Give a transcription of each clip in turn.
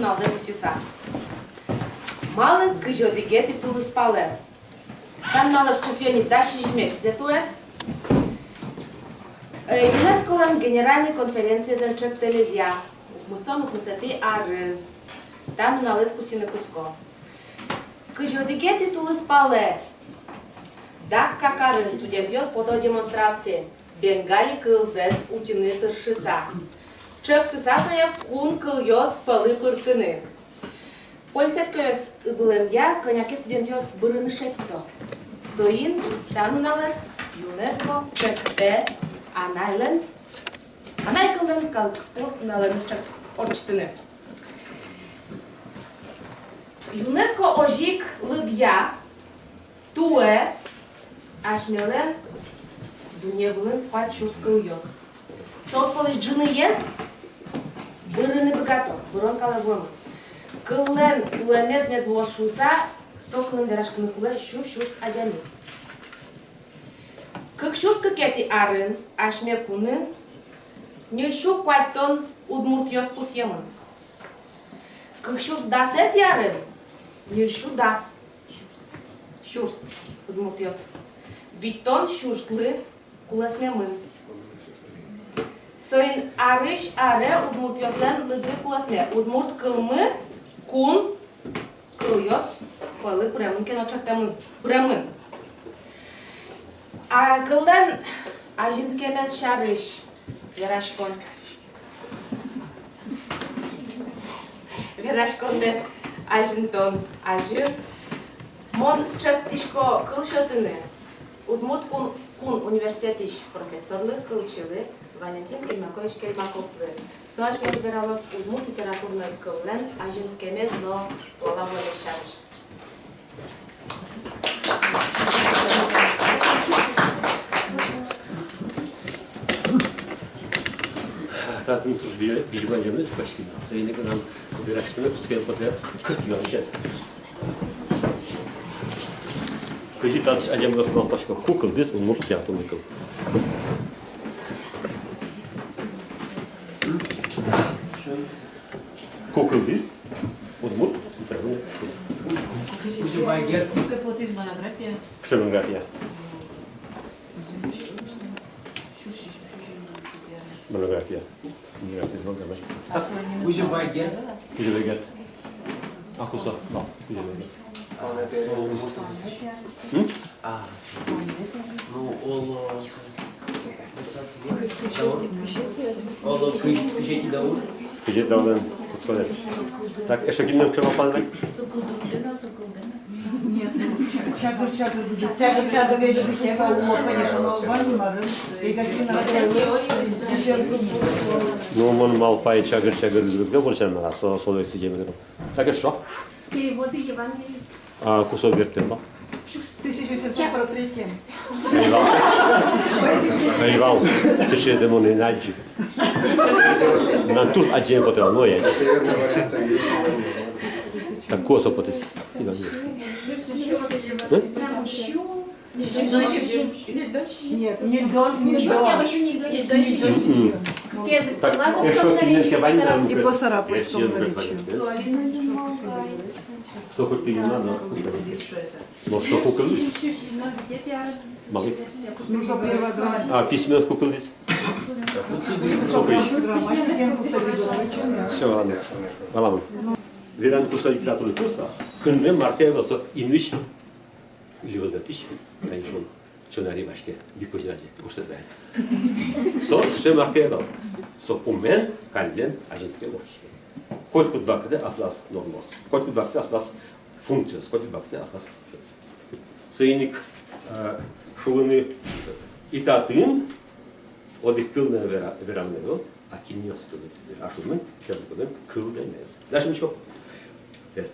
налзе пусиса. Малы кыжодиге титулы спале. Там налез пусиони даши жмек зетуе. ЮНЕСКО-лен генеральни конференция за întreg Telezia. Мустон ухмусати арын. Там налез пусине куцко. Кыжодиге титулы спале. Дак какарын студентиос подо демонстрации. Бенгали кылзес утины тыршиса. Чек тысасная кун кыльос палы пыртыны. Полицейскойос былем я, коняки студентиос бырыны шетто. Соин, тану налез, ЮНЕСКО, чекте, анайлен. Анайкылен калкспор налез чек орчтыны. ЮНЕСКО ожик лыдья, туе, ашмелен, дуневлен пачус кыльос. Соусполыш джины ес, бырыны богато, бырон калавома. Кыллен улемез медлошуса, соклен верашканы куле шу-шус адями. Кыкшус кыкети арын, ашме кунын, нильшу квайтон удмуртиос пусьемын. Кыкшус дасет арын, нильшу дас. Шурс удмуртиос. Витон шурслы куласмемын. Соин арыш аре удмуртиослен лыдзы куласме. Удмурт кылмы кун кыльос пылы премын кеночактемын премын. А кылден ажинскемес шарыш верашкон. Верашкон дес ажинтон ажы. Мон чактишко кылшотыны. Удмурт кун университетиш профессорлы кылчылы. Валентин Кельмакович Кельмаковлы. Соаш подбиралось удмурт литературной кыллен ажинскемес, но половой шарыш. Tatın tuz bir banyanı başkına. Zeynep Hanım bir aşkına tutkaya kadar 40 yıl önce. Kızı tatış acem yapmak başka kukul biz umur tiyatro kukul. Kukul biz umur literaturo kukul. Ksenografia. Monografia. Uje Weigert? Uje Weigert. Aku sah. Uje Weigert. Ну, Olo Kıjeti Davur. Kıjeti Davur'dan kutsalır. Tak, eşekilden kıma palmak. Нет, чагыр будет. Чагыр вещь, конечно, но ванимары. Ну, он мал пай чагыр üzgünge borçlanmalar. Sol eksicemidir. Так, что? Переводы Евангелия. Кусок вертен, да? 1743. Айвал, тече демони наджи. Нам туж аджем потел, но я. Так, косо потес. Нет, не дон. Так, якщо кінецьке вані нам... И по Сарапульскому наречию. Что хоть ты не надо? Может, что куколись? Могли? Ну, что первая грамматика. Письмен куколись? Все, ладно. Ладно. Veren kurslar literatürü kursa, kınve markaya olsa inmiş livadatiş, yani şun çöneri başka bir koşarcı kurslar ben. So, sıçra markaya dal. So, pumen kalben ajinske olmuş. Kod kudbakta atlas normos. Kod kudbakta atlas funkciyos. Kod kudbakta atlas. Sayınik şuvunu itatın o dikılne veranları akinios kılır. Aşunun kıldıkının kıl demez. Daşım çok.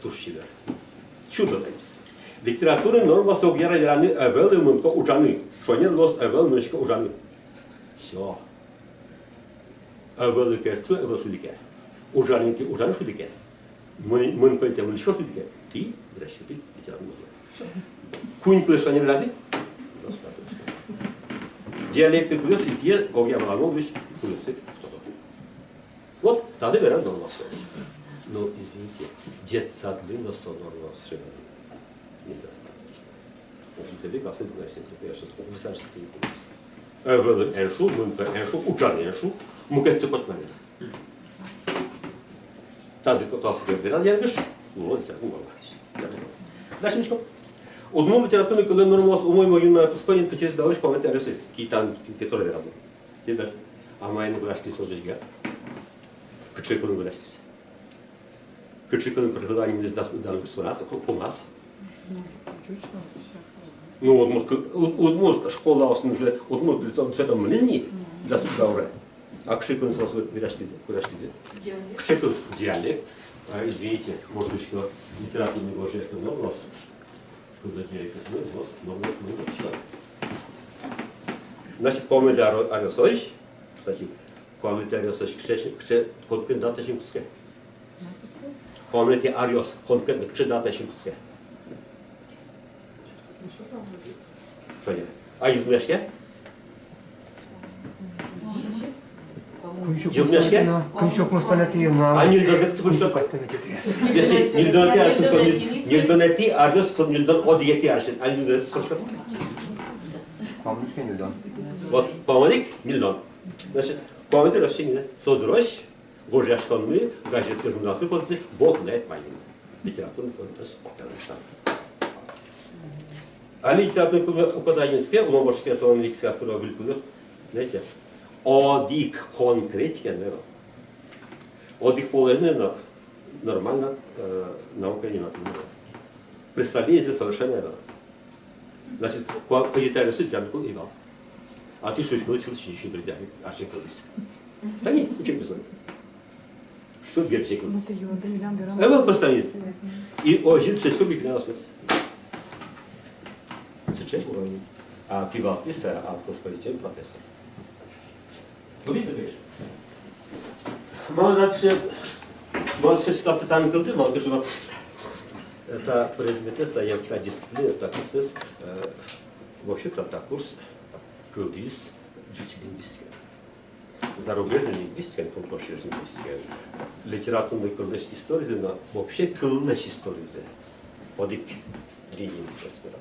Turşiler. Чудо-дайс. Литературный норма согера яраны эвел мунко учаны. Шонер лос эвел муншко учаны. Все. Эвел керчу эвел шудике. Учаны ти учаны шудике. Мунко ти муншко шудике. Ти вращати литературный. Кунь клешанер ради. Диалекты плюс и те гогя малано плюс плюс. Вот, тогда верен норма. Но, извините, детсадlı nasıl olmaz şey недостаточно. Учителей классы, значит, я сейчас высаживаю. Evveli enşu, mümkün enşu, uçan enşu, müketse kotmanı. Tazi geldiler, yergiş. Ну, литература была. Дальше немножко. Одну литературную колонну у моего юного господин качает дальше комментарии, китан, которые разные. И дальше. А мои награшки сложишь. Качает колонну награшки. Качает колонну преподавание не сдаст ударных сурас, у нас. Ну, вот мозг школа основная, вот мозг с этим низни, да, сюда уже. А качает колонну сразу награшки. Качает колонну диалект. Извините, может быть, что литературный божий это много раз. Когда я это знаю, но много человек. Значит, комментарий Ариосович, кстати, комментарий Ариосович, кче конкретно дата шимпуске. Комментарий Ариос, конкретно кче дата шимпуске. Понятно. А юдмешке? Күншөк мустанатыйына. А нильдонети күншөк. Если нильдонети арчын, нильдонети Ариос, нильдон одиети арчын. А нильдонети күншөк. Камнушкен нильдон. Вот, помолик, миллион. Значит, комменты расширения. Содрош, горяшконные, гаджет и журналисты подцы, Бог знает майнин. Литературный конкурс Октанштан. А литературный конкурс Укатагинский, умовошке словомликский, который вылькулес, знаете, одик конкретика, наверное. Одик положение нормально наука не надо. Представление совершенно верно. Значит, почитали суть, я никуда не дал. А ты что еще еще друзья, арчи колись. Да нет, учим без этого. Что герчи колись? А вот представить. И ожил все, что бегал спец. Сейчас уровень. А пивалтис, автоскоричен профессор. Говорит, ты говоришь? Мало ситуация там не мало что это предмет, это дисциплина, это курс, вообще-то это курс курдис, лингвистика. Зарубежная лингвистика, не помню, что лингвистика. Литературный курс истории, но вообще курс истории. Подик линии, рассказал.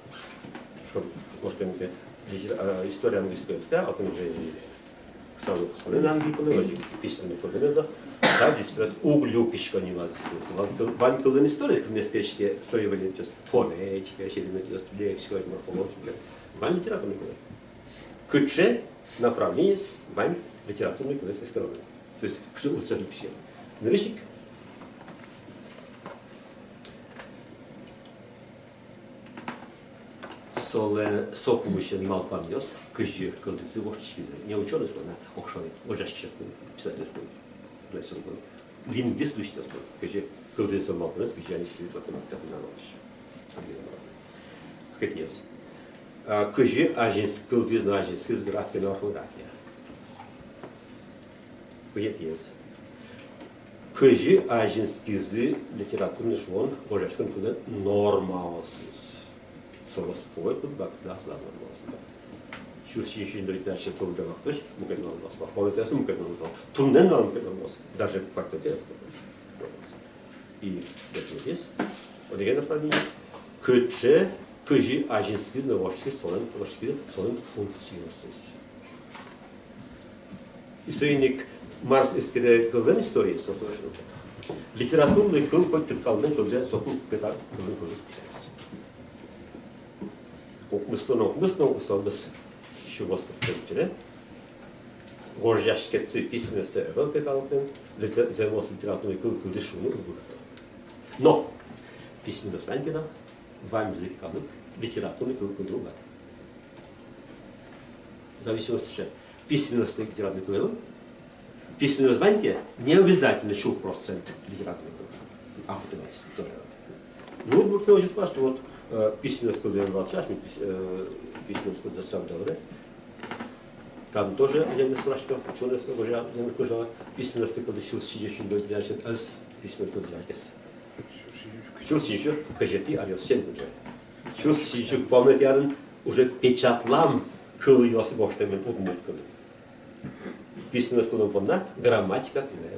Что, может, история английская, а потом уже сразу посмотрели на английский, письменный курс, да, дисциплина углюпишка не возможно. Ванкулын история, местечки строили, то есть фонетика, лексика, морфология. Вань литературный курс. Куче направление есть вань литературный курс истории. То есть что лучше лучше. Нырышик. Сокумышен малпамьос, кыжи кылдысы вошчизы. Не ученый на охшой, ожашчик писатель был. Лингвист учитель был. Кыжи кылдысы малпамьос, кыжи они себе документы наложили. Как есть. Кыжи ажинс кылдыс на ажинский графика на орфография. Как есть. Кыжи ажинский литературный швон, ожашкин кылды нормалсыз. Сороской тут бактас нормалсыз. Шурши друзья, что то да бактош, мукет нормалсыз. Помните, мукет нормалсыз. Туннен мукет нормалсыз. Даже квартете. И это есть. Вот это направление. Кыче, кыжи ажинский новошки солен функциосыз. Историк Марс искренне кылган история совершенно. Литературный кыл хоть калган кылды сокуп кетар кылган кылды писать. Окмыстон біз еще воспитывали. Горжашкетцы письменности великой калпен, займос литературной кылды шуму будет. Но письменность ванькина, вам язык калык, литературный кылды другат. Зависимость от письменности литературной кылды. Письменность ваньки не обязательно 100% литературной кылды. Автоматически тоже. Ну, будет очень важно, что вот письменность кылды валчашми, письменность кылды савдалры. Там тоже один страшно, ученый сказал, я накажал письменность кылды шилсидещин до дящин аз письменность кылды дящин. Шилсидещин, кажети, Ариос сен уже. Шилсидещин помните, ярын уже печатлам кыл ёсы гоштамен удмут кылды. Письменность кылды помна, грамматика кылды.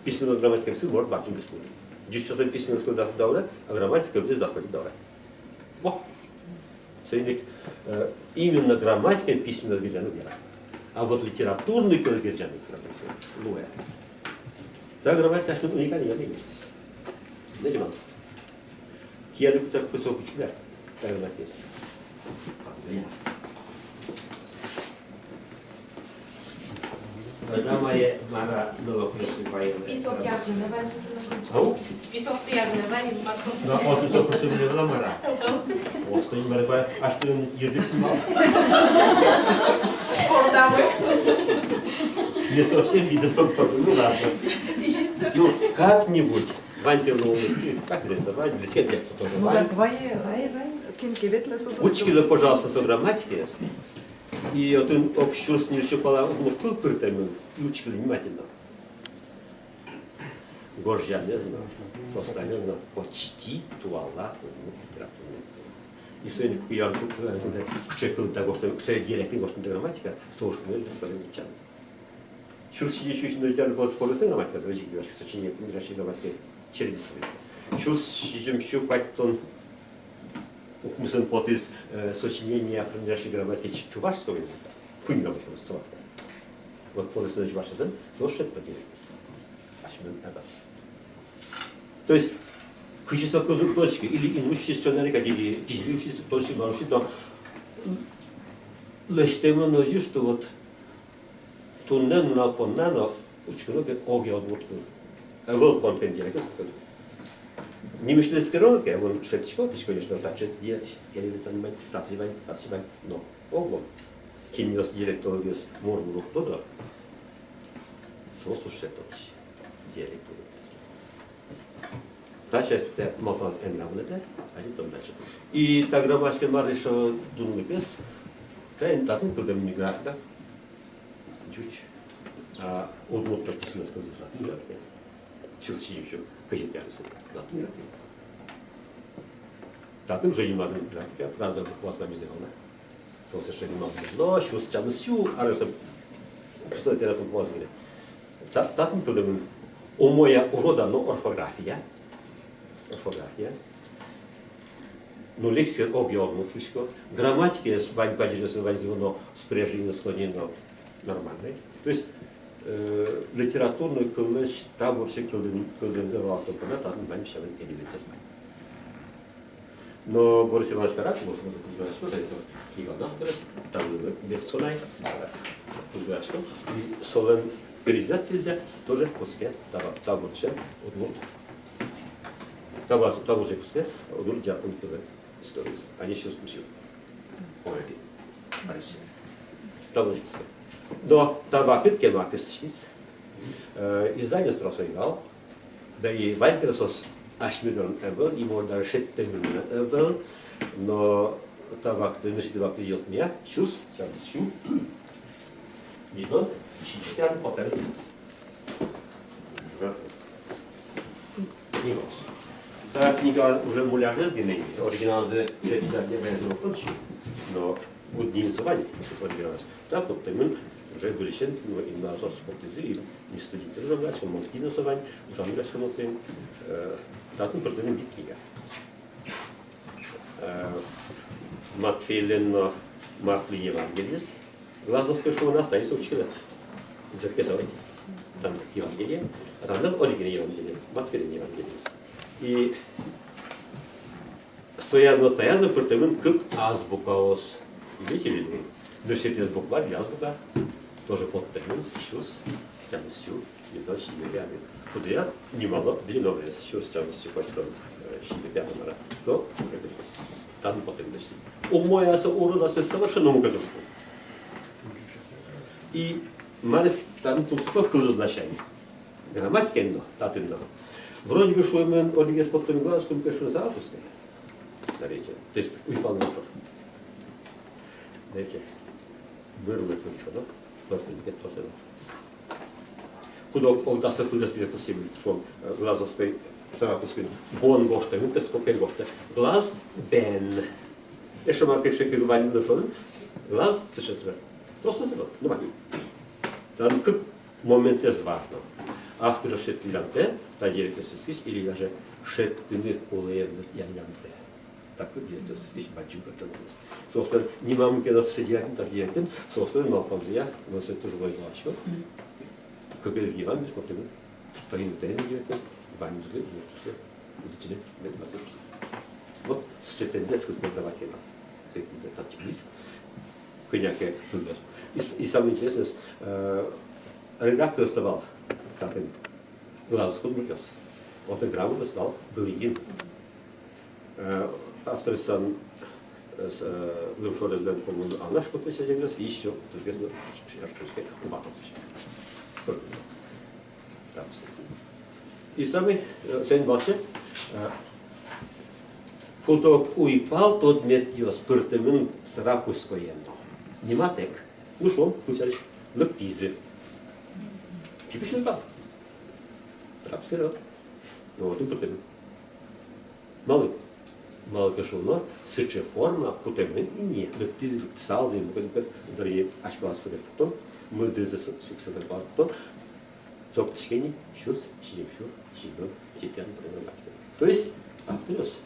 письменность грамматика все может бачим беспутно. Дючосан письменность когда добре, а грамматика здесь даст добре. Во. Соединик именно грамматика письменность герджану вера. А вот литературный класс герджану луя. Та грамматика что уникальная явление. Не понимаю. Я люблю так высокий член. Так грамматика есть. Дамає мара новоприступає. Список як не варто Ау? Список ти як не варто На от це проти мене була мара. Ось той мара, аж ти їдеш мав. Ордами. Не совсем видно попробуй, ну ладно. Ну, как-нибудь, вантилову, как рисовать, для чего я тоже Ну вань. так твои кинки ветлес. Учили, пожалуйста, со грамматики. И вот он общусь не еще пола, он вкл пыртами, и учили внимательно. Горжа не знал, составлено почти туала, литературная. И сегодня, как я чекал того, что все диалекты, что грамматика, слушаю, бесполезно чан. Чувств еще на литературе была спорная грамматика, звучит, говоришь, сочинение, миражи грамматики, через Чувств еще как-то мы платить сочинения принадлежащие грамматике чувашского языка, грамматика словарка. Вот по рисунку чувашского, то что это поделитесь. То есть, кычеса точки или имущественные или гизлившиеся точки, но лештема ножи, что вот туннен на поннано учкано как оги отводку. Вот контент Немецкий рынок, он шведский, конечно, так же делать, или занимать, татьевать, но оглом. Киньос директоргис моргуру туда. Сосу шеточ директор. Та часть махназ эннавнете, а не там дальше. И та грамматика маришо дунликес, та энтатун кылдам миграфта, чуть, а одмотта письменского дизайна. Чилси еще кажетярысы. Татым же има графика, правда, платвами сделана. То совершенно мало. Но еще с чем сю, а раз что это раз мозги. Татым кылдым моя урода, но орфография. Но лексия объемно чушко. Грамматики с вань падежно с вань но спряжение склонено нормальной. То есть литературную кылыш таборче кылдым завалто пона татым вань шавен элементес. Но Борис Иванович Карасимов, что это Иванов, там Берсонай, Кузгашко, и Солен перезация тоже куске, таборче, удмурт. Таборче куске, удмурт дякую кылы истории. Они еще спустили. Поэты. Таборче куске. Но табакет кемакис издание Страсайгал, да и Вайнкерсос Ашмидон Эвел, и можно шеттемин Эвел, но табак ты начали вак идет меня, чус, сейчас чу, видно, чистян потом. Книгос. Та книга уже муляже сгиней, оригинал за не везу точно, но уднинцевание оригинал. Так вот мы уже вылечен, но и на зас подтези и не студенты разобрались, он может киносовать, уже мы рассказали, дату проданы книга. Матфейлен Маркли Евангелиес, Лазовская школа остается учила записывать там Евангелие, а там нет оригинального Евангелия, Матфейлен Евангелиес. И стоянно противен как азбукаос. Видите ли, дышите из буква, азбука, тоже подтянут, щус, тянусю, и дальше не Куда немало длинного щус, тянусю, потом щипя мара. Что? Там потом дышит. Моя урода совершенно мукатушку. И малец там тут сколько значений. Грамматика но, татынно. Вроде бы что мы олигес потом глазком, конечно, запускаем. То есть уйпал на шок. Знаете, вырвали тут что, да? Вот без посылок. Куда удастся куда себе посылать, что глазовской запускаем. Бон гошта, мы сколько гошта. Глаз бен. Еще марка еще говорили на фоне. Глаз сочетывает. Просто сюда, ну ладно. Там как момент есть важно. авторы шетлиранте, та директорский или даже шетлины колеевны янянте. Так директорский баджим протянулся. Собственно, не маму когда сидят, так директор, собственно, но помзия, но это тоже воевачо. Как из Ивана, смотрим, что им директор, Ваня злый, изучили, вот с четвертецкой сгодователем. С этим детачились. Коняки выглядят. И самое интересное, редактор оставал, как он глаз конмутился. Вот он грамотно стал Былиин. Автор сам с Лымшорезен, по-моему, Анна что-то сегодня раз, и еще, то есть, Шарчевский, Увака. И самый, сегодня вообще, фото уйпал тот метьё спиртемин с ракускоенно. Нематек. Ну что, включаешь? Лактизы. Типичный пап. Срапсиро. Ну вот и спиртемин. Малый. Малый кашуно, сыче форма, путемин и не. Лактизы, салды, дорогие, аж пластыры потом. Мы дызы суксады потом. Сок тишкени, щус, щидемщу, щидом, тепян, потом. То есть, авторос.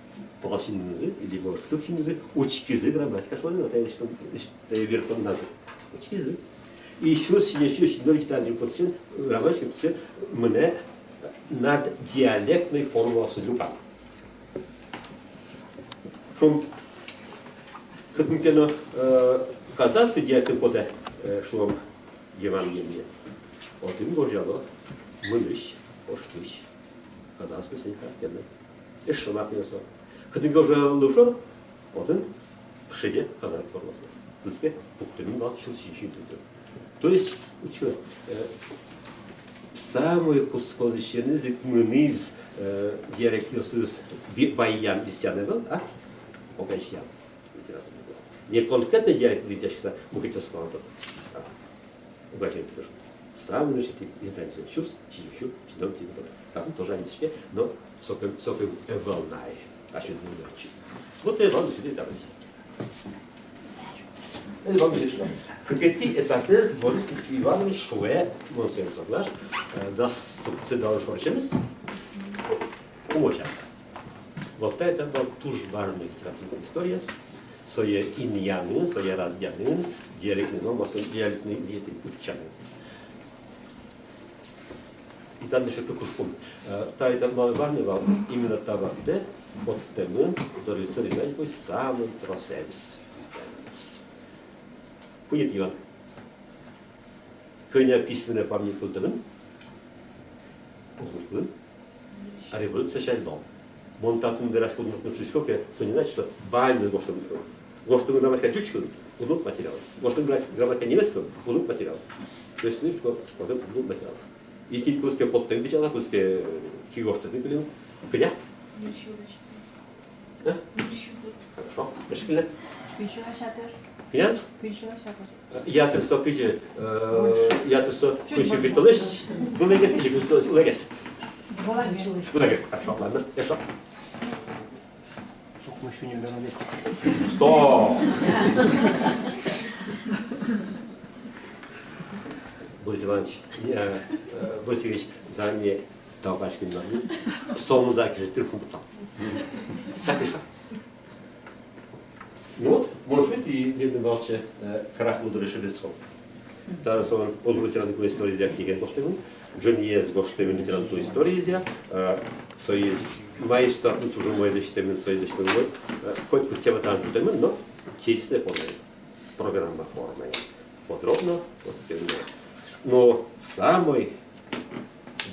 Полосиннызы, или может купчинызы, учкизы, грамматика, что ли, это что верхом назы. Учкизы. И еще сидячий читатель подсен, грамматика подсен, мне над диалектной формуласы люпа. Шум, как мы кино, казахский диалект пода, шум Евангелие. Вот им божьяло, мыныш, оштыш, казахский сенька, кенно. И что написано? Когда уже лучше, вот он в шеде казахский формуласы. Пускай пуктами был щелчищий. То есть, учил, самый кусковый язык мы низ диалектиосыз воян беседы был, а? Огайшьян. Не конкретно диалект летящийся, мы хотим спрашивать. Огайшьян тоже. Самый наш тип издания. Щус, чищу, чидом, типа. Там тоже они себе, но соком волнай. А что это не вот это вам сидит там. Это вам сидит. Какие этапы Борис Иванович Шуэ, он сам соглаш, das цедал шорчемс. Сейчас. Вот это вот тоже важная литературная история. Свои иньяны, свои радьяны, диалектные нормы, диалектные диеты ученые. И там еще как уж помню. Та это маловажный вал именно того, где от темы, который царит такой самый процесс. Хует Иван. Коня письменная память тут дым. Огуркун. А революция шальдом. Монтатун дыраш куднут нучуськоке, сонинач, что байны гоштом. Гоштом грамматика чучкун, уднут материал. Гоштом грамматика немецкого, уднут материал. То есть слышко, уднут материал. И килькуске подтем бичала, куске кигоштат николин. Коня? Хорошо. Решили? Коня? Я то со киже, я то со киже виталеш, вылегес или вылегес? Вылегес. Хорошо, ладно. Хорошо. Мы еще не говорили. Стоп! Борис Иванович, Борис Ильич, за мне толпачки на мне. Солну да, через трюхом пацан. Так и что? Ну вот, может быть, и видно вообще крах мудрый шелецов. Зараз он литературную историю взял книги Гоштевым, Джонни есть Гоштевым литературную историю взял, свои мои статуи тоже мои лиштемы, свои лиштемы, хоть по тема там лиштемы, но чистая форма, программа форма, подробно, рассказано. Но самый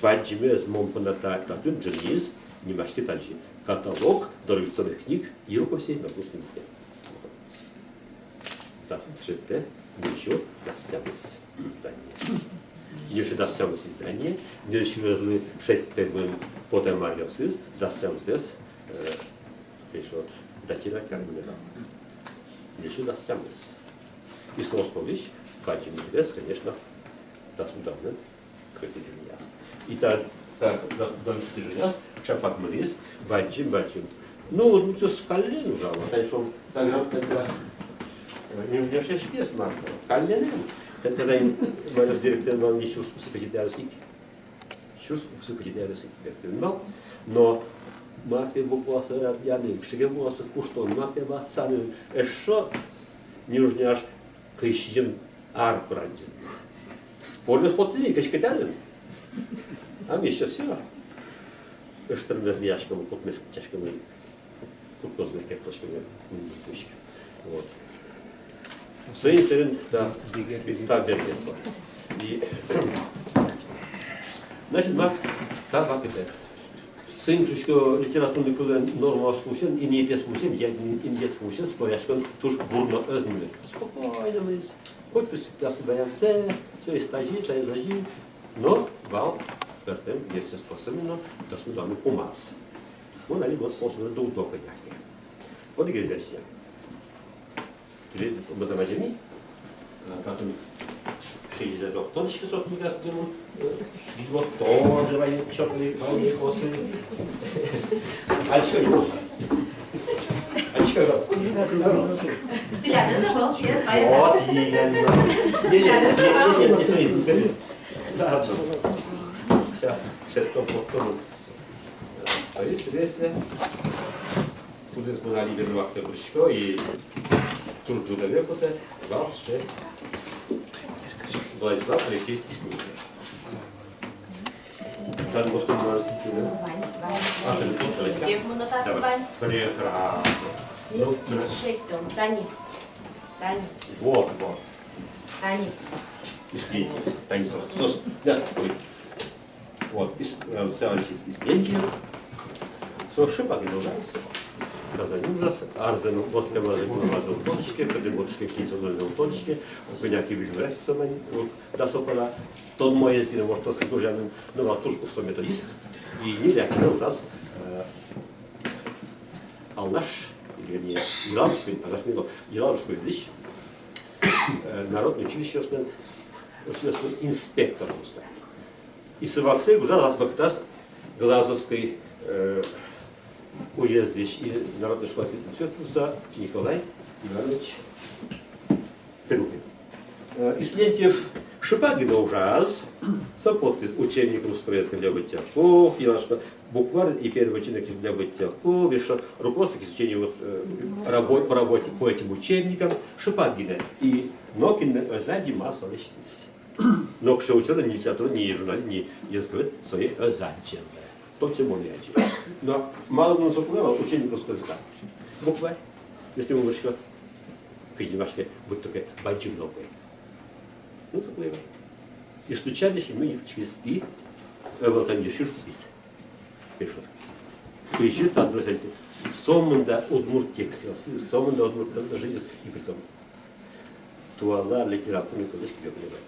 баджимез момпаната татун Джонни немашки таджи каталог дореволюционных книг и рукописей на русском языке. Так, шифте, еще досталось издание. Еще досталось издание, еще разлы шеттемым потом аргасыз, досталось здесь, еще датира карминера. Еще досталось. И снова повыш, баджим лес, конечно, досудовно, крытый яс. И так, досудовно яс, чапак мрис, баджим. Ну, вот мы все скалили уже, конечно, тогда не мне же шпес марка. Калленен. Это тогда мой директор был еще специалист. чувств высокочитая передал, но марке буквасы ряд яны, пшиге волосы куштон, марке бацаны, эшо не нужняш кыщем аркуранчиз. Полюс потзи, качкатарин. А мне еще все. Эштермез мияшками, кутмес чашками, кутмес кептошками, тучки. Вот. Сын царин, да, так держится. И значит, мак, так мак это. Сын чушко литературный кулен норма спусен, и не пес спусен, я не спусен, споряшком туж бурно özmüyor. Спокойно мы, хоть пусть баянце, все и стажи, та и зажи, но вал, пертем, если способно, да смудами помаз. Он али вот сосуд до удока няки. Вот и версия. Или об этом одни, потом 60 тончики сотника, вот тоже военные черные волны косы. А что не можно? А что? Ты я не забыл, Вот именно. Не смотри, да, сейчас потом. Стоит, куда сбунали вервахты брючко и тут же далеко-то, Владислав Алексеевич Снегин. Так, может, он может Давай. Прекрасно. Ну, Тани. Тани. Вот. Тани. Снегин. Тани, сос. Да, вот. Владислав Алексеевич Снегин. Сошибак не ужас. Ужас. Арзену воскомазы кулмазы в точке, кадымоточки кинцунольные в точке, коняки вильграть самани, да сопора. Тот мой езги не может сказать уже, ну а туж что методист и не реально ужас. Алнаш, вернее, Елабужский, а наш не Елабужский язык, народное училище инспектором. И совакты уже раз вактас Глазовской уездиш и народной школы инспектора Николай Иванович Перукин. Ислентьев Шипагина ужас, сапот учебник русского языка для вытягов, букварь и первый учебник для вытягов, еще руководство к изучению по работе по этим учебникам Шипагина и Нокин сзади массу личности. Но к ученым ни литература, ни журналист, ни языковед свои зачем. В том числе монячи. Но мало бы нас уплывал учебник русского языка. Букварь, если мы вышли, немножко будет такая баджиновая. Ну, заплывал. И стучались мы в чист, и вот они ширсись. Пишут. Кыжи там, друзья, сомнда удмурт тексился, сомнда удмурт жизнь, и притом туала литературный колледж, где понимаю.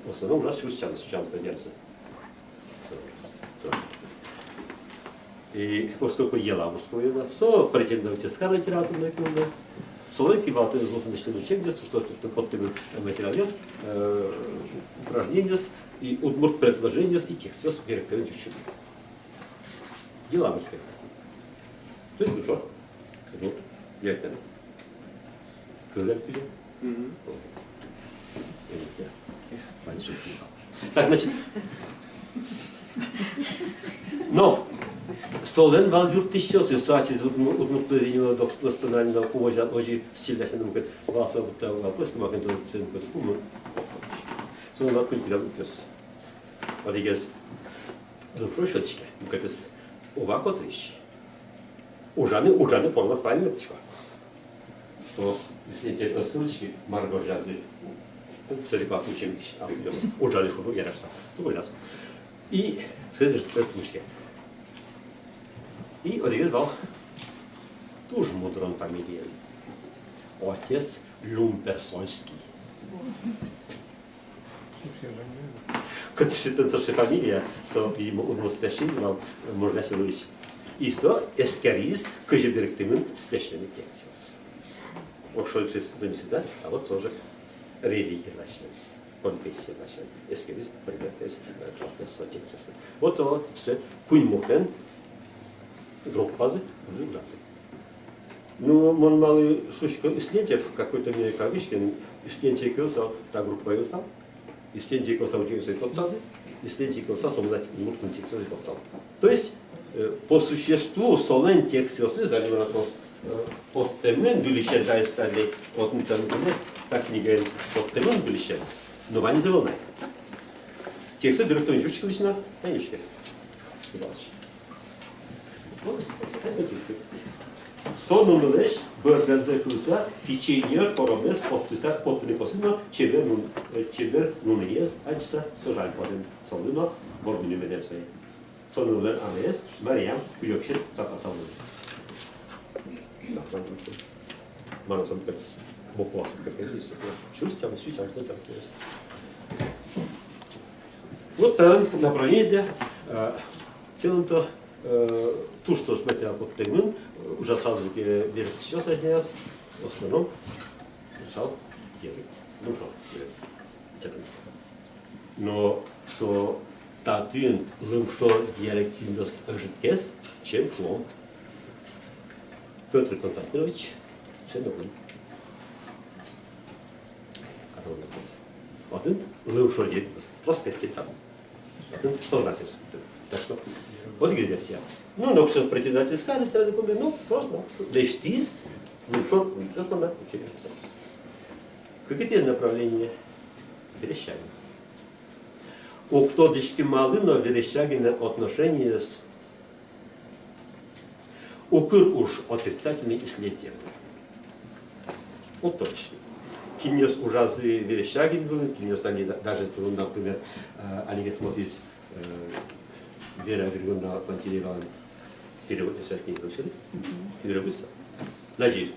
В основном у нас ширсчан, то держится. И поскольку Елабужского языка, все претендуете с литературной книги, Солонки валты из 80 учебник, что под тем материалом упражнения и удмурт предложения и текст, все перекрывает чуть-чуть. Елабужская. То есть, ну что? Ну, я это. Когда пишем? Так, значит. Но Солен вал юртищосы сати удмуртливого досконального кувозя ожи стиляся на мукет васа в тавалтошку макенту ценку скуму. Солен вал культура мукес. Одигес лупшочки мукетес увакотрищ. Ужаны формат пальничка. Что если эти ссылочки Марго Жазы Цариков учим ужаны форму яраса. И следующее что и оригинал тоже мудрон фамилия. Отец Люмперсонский. Когда считается, что фамилия, что видимо у нас священник, можно сказать, и что эскерис, который директивен священник текст. Вот что это занесено, а вот тоже религия наша, конфессия наша. Эскерис привлекается к тексту. Вот то все куймукен. Группазы, ужасы. Ну, он малый сучка Ислентьев, какой-то мне кавычки, Ислентьев пился, та группа пился, если дикоса учился подсады, если дикоса сомнать муртун текста подсад. То есть по существу солен текстиосы заливано от темен дулищен да стали от нитамгуне так не говорит от темен дулищен, но вами зеленый. Тексты берут кто-нибудь чучка весна, конечно. Вот это тексты. Sonumuz böğürtlerimize kılsa, piçeğiniyor, korobes, pottuni posino, çeber nuniyes, acısa, sojal podem, solino, borduni medemsay. Sonumlar anayes, Meryem, Gülökşet, Sakasamlı. Mana som kats bokvas, как есть. Чувствуем, что там стоит. Вот на проезе, в целом-то, то, что смотрел под тегмын, уже сразу берет сейчас один раз, в основном, сал делает. Ну что, но со татын лымшо диалектизмос житкес, чем шлом. Петр Константинович, чем лым. Один лымшо диалектизмос, просто скитам. Один сознательство. Так что, вот где все. Ну, но что председательская литература, ну, просто лишь тиз, ну, что, просто надо учить. Какие направления? Верещагин. У кто дички малы, но Верещагина отношения с укр уж отрицательный исследователь. Вот точно. Кинес ужазы Верещагин был, кинес они даже, например, они смотрят Вера Григорьевна Пантелеева перевод на всякие дочери. Переводится. Надеюсь,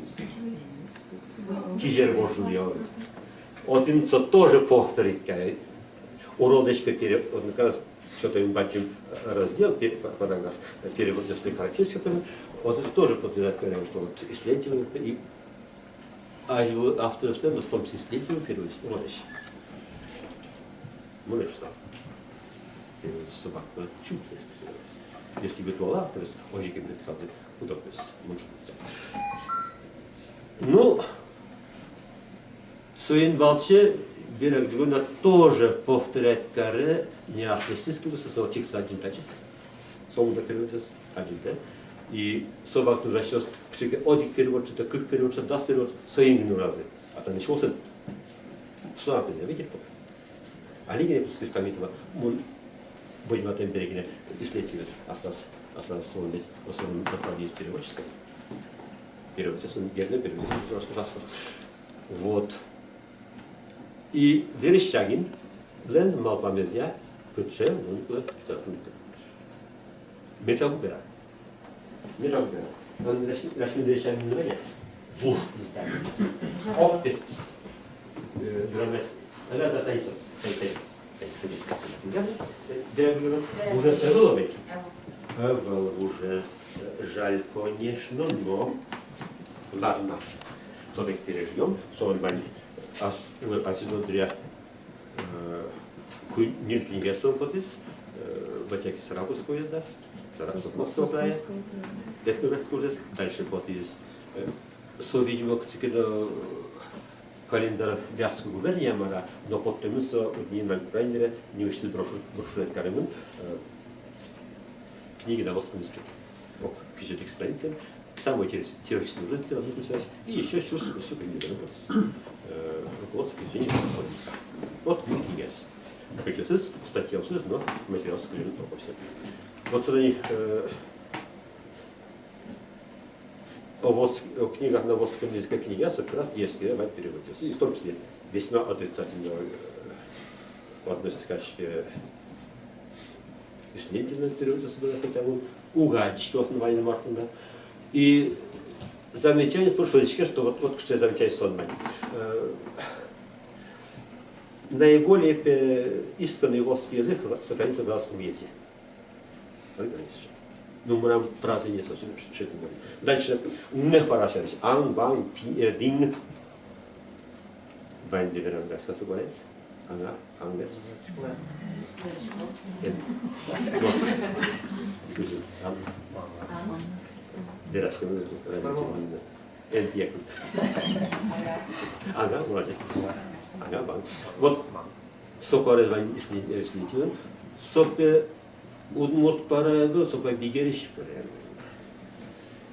Кижер Божу я. Вот им тоже повторить, уродочка перевод, вот как раз что-то им бачим раздел, параграф, перевод на своих характеристик, вот это тоже подтверждает, что вот исследование, а автор исследования в том числе исследование переводится уродочка. Молодец сам. Собак, но чуть есть. Если бы то автор, очень говорит, сам удобно, может быть. Ну, своим волче Берегдуна тоже повторяет каре не африканский, то есть текст один тачится. Сомда переводится один, да. И собак тоже сейчас один перевод, что-то как перевод, что даст перевод, своим разы. А то ничего сын. Что ты не видишь? А линия пускай скамитова. Будем на этом береге исследовать, осталось быть в основном направлении переводчества. Переводчество, верно, переводчество. Вот. И Верещагин, Лен Малпамезия, Кутшел, Нункла, Тартунка. Мечагубера. Мечагубера. Он Рашмин Верещагин не видит. Бух, не знаю. О, без. Громадь. Это Таисов. Уже целовать. Уже жаль, конечно, но ладно. Совек пережьем, совек бани. А сюда для нильки не ясно потис, батяки Сарабовского да, Сарабовского края. Это уже дальше потис. Совидимо, когда календар Вятской губернии, но потом мы одним на крайнере не учили брошюры Каремын книги на русском языке. Ок, 50 страниц. Самое интересное уже и еще все книги руководство изучения русского языка. Вот книги есть. Как есть статья усыз, но материал скрыт по всем. Вот сюда о книгах на русском языке книги как раз есть переводится. И в том числе весьма отрицательно относится к исследовательно переводится, хотя бы угадчики основания Мартина. И замечание спрашивает, что вот что я замечаю сонно. Наиболее исконный русский язык сохранится в русском языке. Ну, мы нам фразы не слышим. Дальше. Не фарашерись. Ан, бан, пи, дин. Вайн диверандас, как говорится. Ана, ангес. Дирашка, мы знаем. Ага, молодец. Ага, бан. Вот Сокореван исследователь, сопе удмурт парагы, сопе бигериш парагы.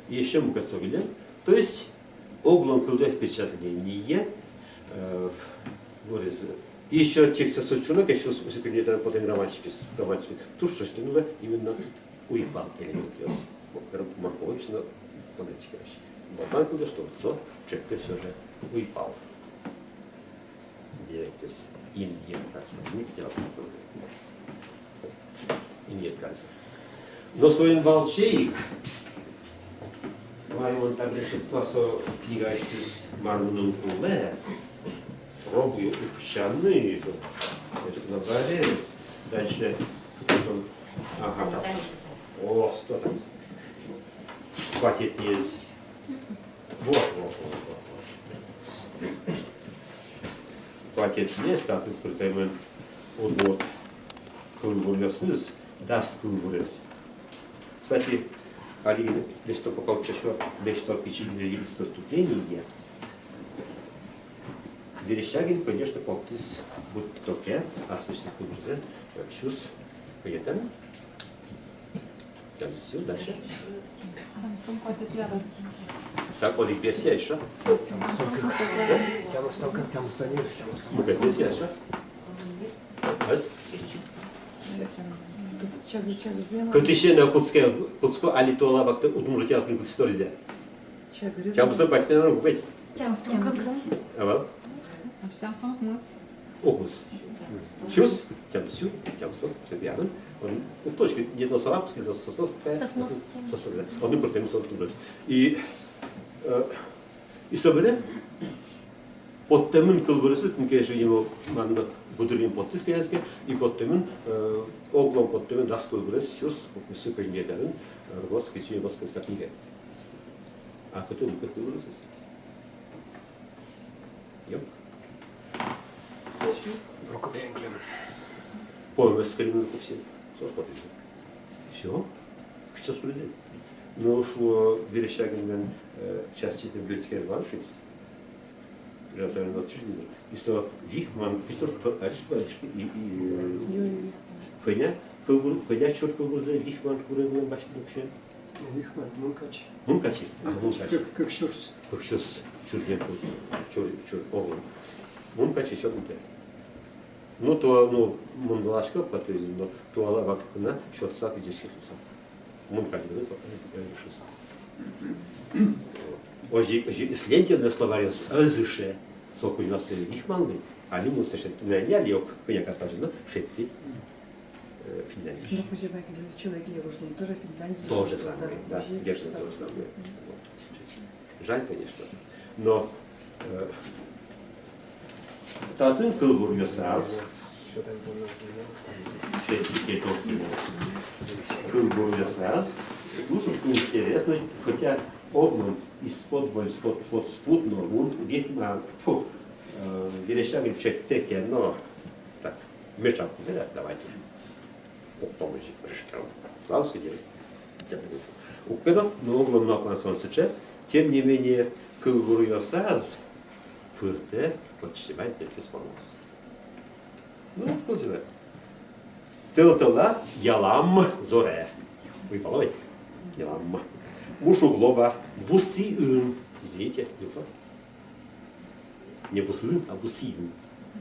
Еще мы говорили, то есть оглом кылда впечатление, еще текст сочинок, еще усекретно под грамматически, тут что именно уебал элемент морфологично фонетически. Вот кылда что человек все же уебал. Директис инъекция, не инъекция. Но своим волчеек, он так решит, что книга из Мармуном Куле, пробую ученые, то есть наборец, дальше, ага, там, о, что там, хватит есть, вот. Хватит есть, а тут притаймын удмурт кылгурлясыз, дас кылгурляс. Кстати, Алина, если пока участвовал в впечатлительском ступени, Верещагин, конечно, полтис будет токе, а слышит культуре, чувств, поедем. Тем все, дальше. Так, вот и версия еще. Ну, как версия еще? Раз. Как еще на Кутско, али то лавак, то удмуртия от них история. Тем что почти на руку выйти. А вот? Окмус. Чус, тем все, все верно. Он точно не то сарабский, не то сосновский. Он не против сорту. И собере под темын кылбырысы, тем конечно ему манна будурим подтискаянский, и под темын оглом под темын рас кылбырыс, чус, все как не дарын, ргоски все воски как книга. А кто мы как кылбырысы? Йоп. Помню, скрин все. Все? Что спросить? Ну, что Верещагин части библиотеки разлашились. Разорвано отчислили. И что Вихман, что и Феня черт кылгурза Вихман куревлен башты вообще. Вихман, Мункач. Мункачи. Как щурс. Как щурс. Чур оглом. Мункачи все не. Ну то мунгалашка потом, но то алавак на счет сак здесь считается. Мункачи да, решился. Ожи исследовательный словарь азыше, соку нас Вихман, а лимон совершенно не лег, коняка тоже, но шепти Финляндии. Ну, позже человек рожден тоже Финляндии. Тоже самое, да, держит то же самое. Жаль, конечно, но Татын кылбур ясаз. Кылбур ясаз. Дуже интересно, хотя обман из-под спутного вихма, Верещагин чектеке, но так, мечапку, да, давайте. Оптомыжик решил. Ладно, сказали. Укено, но углом на солнце, тем не менее, кылбур ясаз. Фырте, почти без формус. Ну, кто живет? Тылтыла ялам зоре. Вы половите? Ялам. Бушу глоба буси ын. Извините, не бусы ын, а буси ын.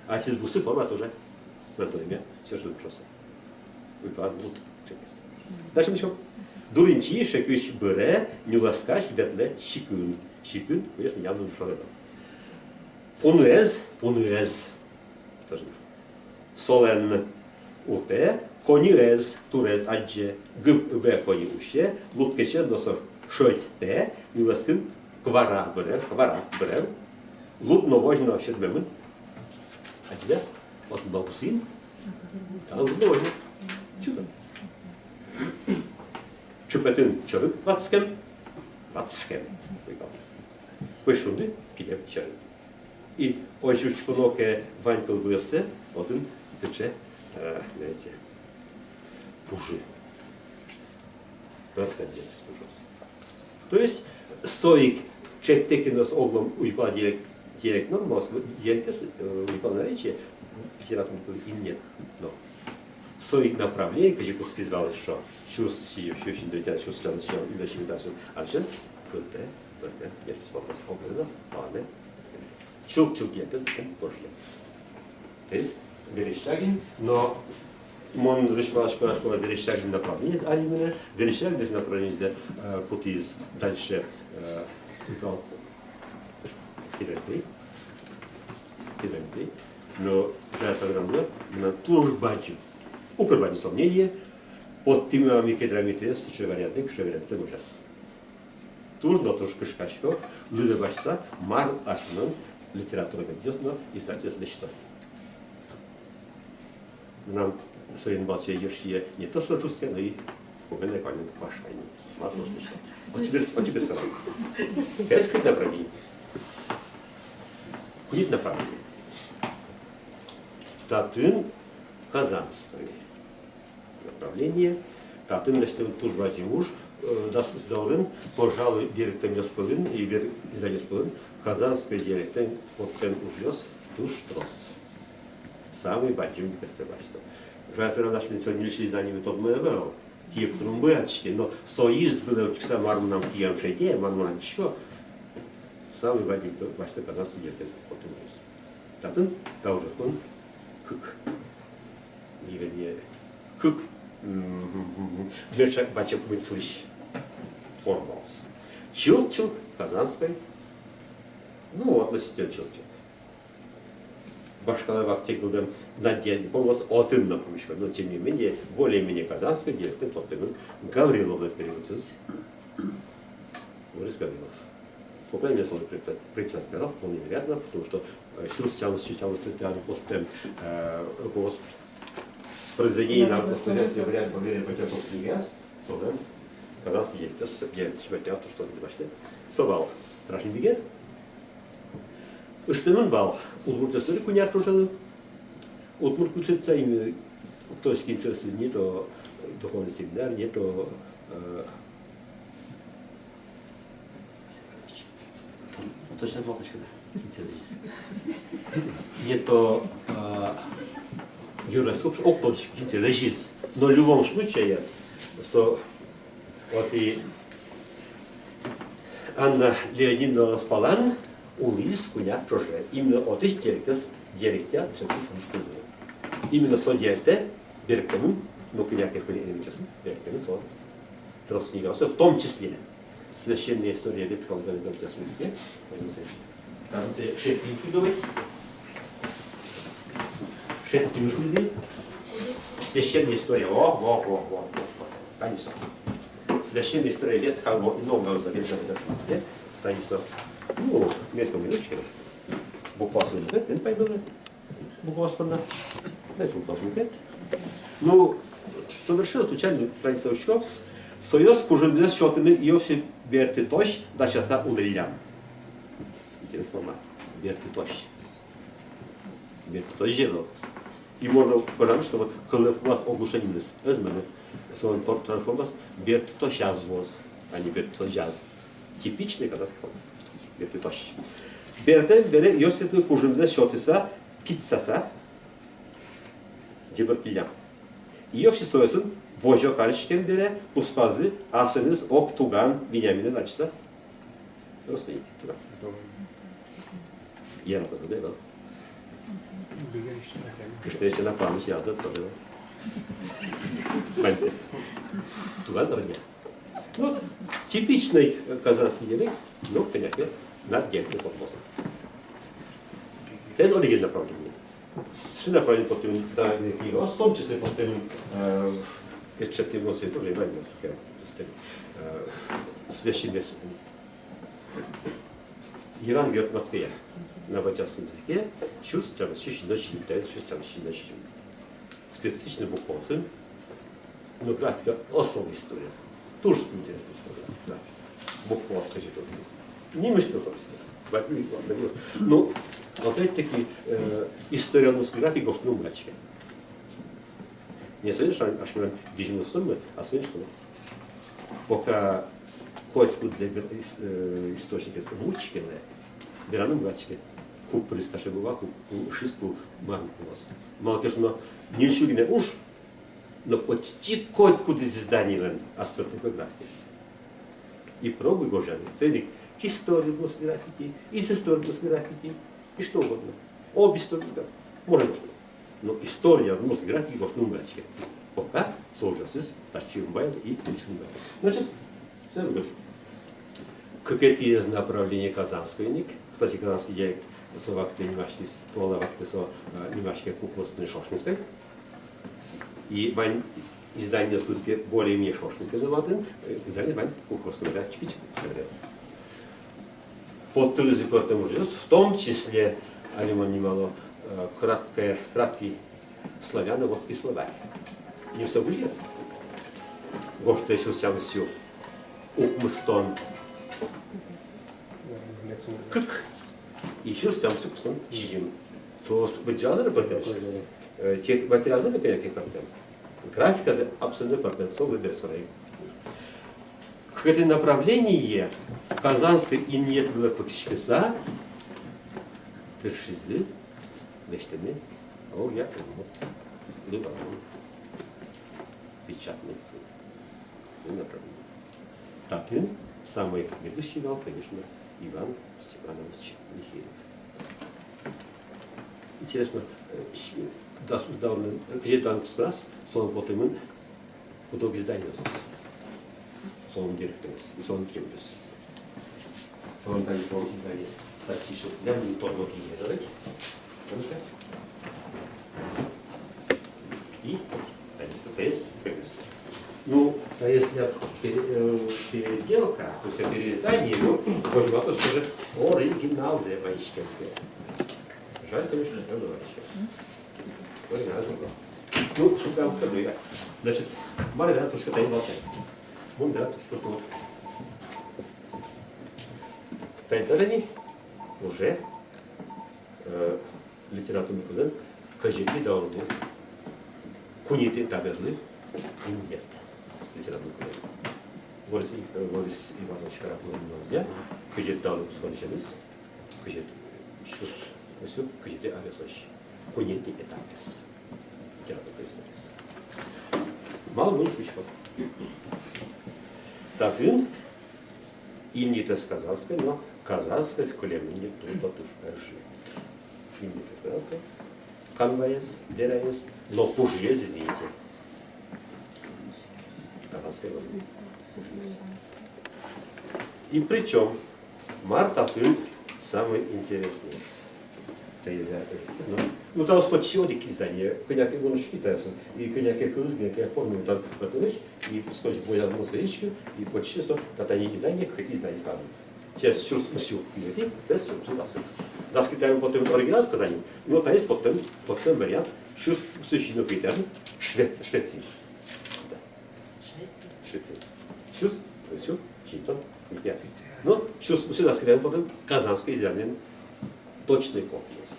А через бусы форма тоже. Зато имя. Все же просто. Вы подбут. Дальше мы еще. Дуринчи, шекюш бере, не ласкаш, ветле, щикун. Щикун, конечно, явно не продал. Пунуез, тоже солен уте, конюез, турез, адже, гб конюще, луткече досор шойте, ниласкин квара берем, лут новожно щедвемен, а тебе от бабусин, а лут новожно, чудо. Чупетин човек, вацкем, пишунди, пидем човек. И очень чпоноке Ванькал Гуэсе, вот он, тече, знаете, пужи. Подходите, пожалуйста. То есть, стоик, человек текинос оглом уйпал директ нормас, директ уйпал наречие, литературы нет. Но в своих направлениях, как я сказал, что чувствую, чувствую, и дальше. А сейчас 그때 예를 들어서 거기서 다음에 쭉쭉 얘기했던 позже. 그래서 Верещагин, но школа Верещагин направление, а именно Верещагин здесь направление Кутиз дальше играл Киренты, но я согранно на турбаджи. Укрбаджи сомнение под теми кедрами что варианты ужас. Турно тушка шкашко, люди башса, мар ашман, литература ведётно, издательство что. Нам своим балче ершие не то что русское, но и уменье канен пашкани. Славно смешно. Вот теперь сказал. Это направление. Кунит направление. Татын казанское направление. Татын значит турбаджи муж. Даурын, пожалуй, директор господин и издатель господин, казанский директор подтен ужас туштрос. Самый большой перцебашто. Разве наш медицин не лишь издание тот мэрвел, те, кто мы отчки, но союз был к самому нам киям шейте, манманчко. Самый большой башто казанский директор подтен ужас. Татын, таужакон, кык. И вернее, кык. Вершак бачок мыслищ формулс. Чилчук казанской, ну относительно чилчук. Башкала в активном надельный формулс отынна помещка, но тем не менее более-менее казанской директор подтянул Гавриловна переводится. Борис Гаврилов. По крайней мере, слово приписать Гаврилов вполне вероятно, потому что сейчас подтянул руководство произведение на пословесный вариант поверен потертовский вес, содан, казанский директор, то что не баште, совал страшный бегет. Истинный бал, Удмурт истории куняр чужалы, Удмурт учится им, то есть интересует не то духовный семинар, не то точно попочка, не то юрископ, оптовский лежит. Но в любом случае, что вот и Анна Леонидовна Спалан улиз куняк тоже. Именно от их директор именно со директор беректемин, но куняк их не честно, беректемин со троснигался, в том числе священная история ветхого завета в Тесвинске. Там где шепин чудовый. Священная история. Конечно. Священная история ветхого и нового завета в Тесвинске. Конечно. Ну, место минуточки. Буквально не пойду. Буквально. Знаете, буквально. Ну, совершенно случайно страница учеб. Союз кужен счетный и все берти точь, да сейчас удалям. Интересный формат. Берти точь. Берти точь делал. И можно пожалуй, что вот когда у вас оглушение есть, это мы, что трансформация берти точь jazz воз, а не берти точь jazz. Типичный когда такой. Берти точь. Берти бере, если ты кужен счетыса, пиццаса, дебертилям. И все союзын Вожо karışken bile uspazı asınız ok tugan Binyamin'in açsa. Nasıl tugan? Yaradı değil mi? Kışta işte ne pamış yağdı tabii. Ben tugan oraya. Ну, типичный казанский диалект, но, понятно, над диалектом формоса. Это оригинальное направление. Совершенно направление под тем, да, в том числе под тем, jeszcze tym mocniej dłużej będę z tym священный Евангелие от Матфея на ватянском языке чувствуется специфичный буквоцин, но графика особая история. Тоже интересная история. Графика. Буква скажи только. Не мышцы собственно. Но опять-таки история русской графики в том графике. Не совершенно, аж мы видим стороны, а совершенно пока хоть тут источники мучки, верану братчики, Kup пересташивала, kup шистку марнкулос. Малкешно не чугне уж, но почти куда зданилен аспект графики. И пробуй гожаны. Цедик историю плюс графики, из истории плюс графики, и что угодно. Обе истории плюс графики. Можно что. Но история плюс графики вот numeračke. Пока сложилось, тащим байл и учим байл. Значит, все выгошу. Какие направления казанской ник? Кстати, казанский диалект словак-то немашки, туалавак-то немашки куклостный шошницкой. И вань издание слышки более-менее шошницкой наматын, издание вань куклостный, да, чипичку. Под тылызы портом уже, в том числе, алимон немало, краткий славяно-водский словарь. Не все будет. Гошто еще сам все. Укмстон. Как? Еще сам все кустон чижим. Сос беджазер потемшись. Тех материалов какие потем. Графика абсолютно потем. Что вы берете? Какое направление казанской и нет было покичкеса. Тершизы. Вештами. О, я вот. Либо печатный направление. Так и самый ведущий вал, конечно, Иван Степанович Михеев. Интересно, где-то он в раз словом потом куда издание словом директором и словом втемлюсь. Словом там словом издание практически для меня только генерировать. И тест. Ну, а если переделка, то есть переиздание, ну, можно то, что же оригинал за войчком. Жаль, конечно, это войчком. Оригинал другой. Ну, сюда уходу. Значит, малый то, что это не болтай. Вон, да, то, что вот. Тайдарани уже литературный коден, каждый дал мне куниты табезлы, нет. Литературный коден. Борис Иванович Карапулов не каждый дал сходишь, каждый что все, каждый авиасоч. Куниты этапес. Литературный коден. Мало больше шучков. Так и не то сказалское, но казахское с колемни тут перши. И не то сказалское. Канваес, дераес, но пужье, извините. Казахское пужье. И причем Марта самый интересный. Ну, там спочатку издание, коняки он считается, и коняки кузни, форму там готовишь, и скажешь, боя музычку, и почти что татани издание, какие издания станут. Сейчас чувствую всю, видите, это все даски. Даски там потом оригинал сказали, но там есть потом вариант, чувствую сущину критер, Швеции. Швеции. Чувствую все, читом, не пятый. Но чувствую даски там потом казанский издание. Точный комплекс.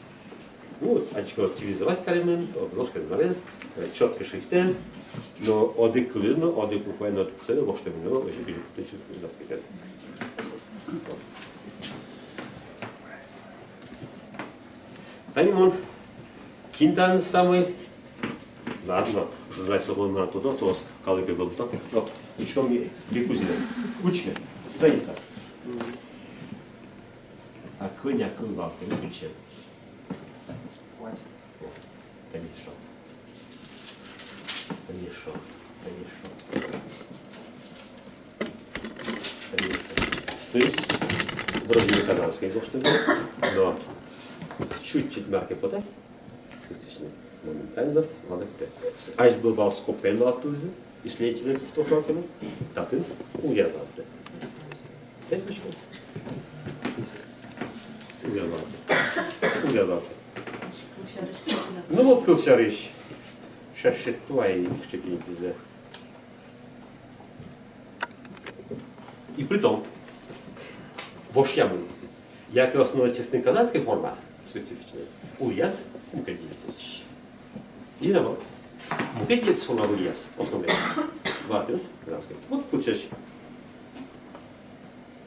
Ну, очко цивилизовать элемент, обложка нарез, четкий шрифтен, но одик клюзно, одик буквально отписано, вот что минуло, вообще перепутать с доской. Танимон, киндан самый, ладно, журналист на туда, сос, калыки был так, но учком не бекузина, учка, страница. А коня кылвал, ты выключил. Конечно. То есть, вроде не канадское что ли, но чуть-чуть марки подать, специфичный, моментально, надо как-то. Аж был бал скопело оттуда, и следовательно, в то факелу, так и уверенно. Это что? Уявлял. Ну вот кылчарыш. Шашет твои чекинки. И притом, бошьямы, як и основа честной канадской форма, специфичная, ульяс, мукадилитус. И наоборот, мукадилитус форма ульяс, основная. Ватес, канадская. Вот получаешь.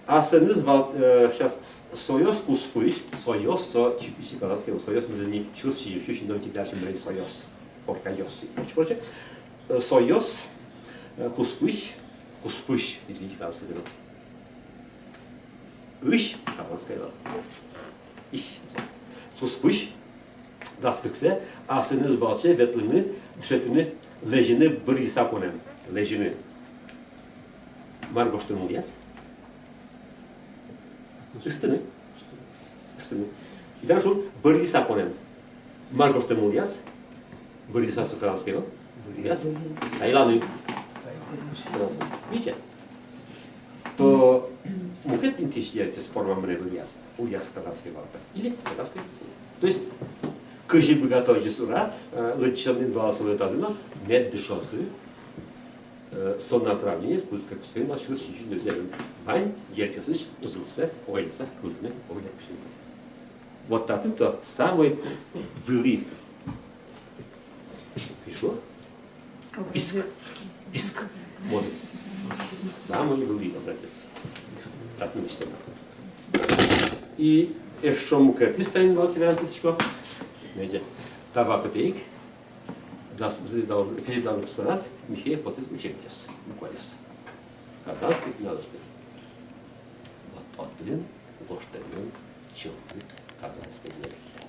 А sen звал сейчас союз куспыш, союз со типичный казахский союз мы не чувствуем, чуть-чуть но теперь чем брать союз, коркайос. Короче, союз куспыш, куспыш, извините, казахский язык. Иш, казахский язык. Иш. Куспыш, das kıkse, asınız balçe betlini, dışetini, lejini bir hesap onem, lejini. Margoştur mu diyez? Üstünü. Üstünü. İden şu bir hesap onem. Margoştur mu diyez? Bir hesap sokalanskego. Bir diyez. Sayılanı. Видите? То мукет интеллигентес форма мне вылез. Ульяс казахский валта. Или казахский. То есть кыжи бы готовить сура, лучшими два слова тазина, нет дышосы, сон направление, спуск как все, наш чувств чуть-чуть не сделаем. Вань, ертесыш, узулся, ойлеса, крупный, ойляпший. Вот так-то самый вели. Пришло? Писк. Писк. Вот. Самый вели образец. Так не мечтаю. И что мукет, станет вот вариант птичко. Знаете, табакотейк, когда раз, Михей потез учебкес, буквально. Казахский, казахский. Вот один гоштанин челты казахской диалекта.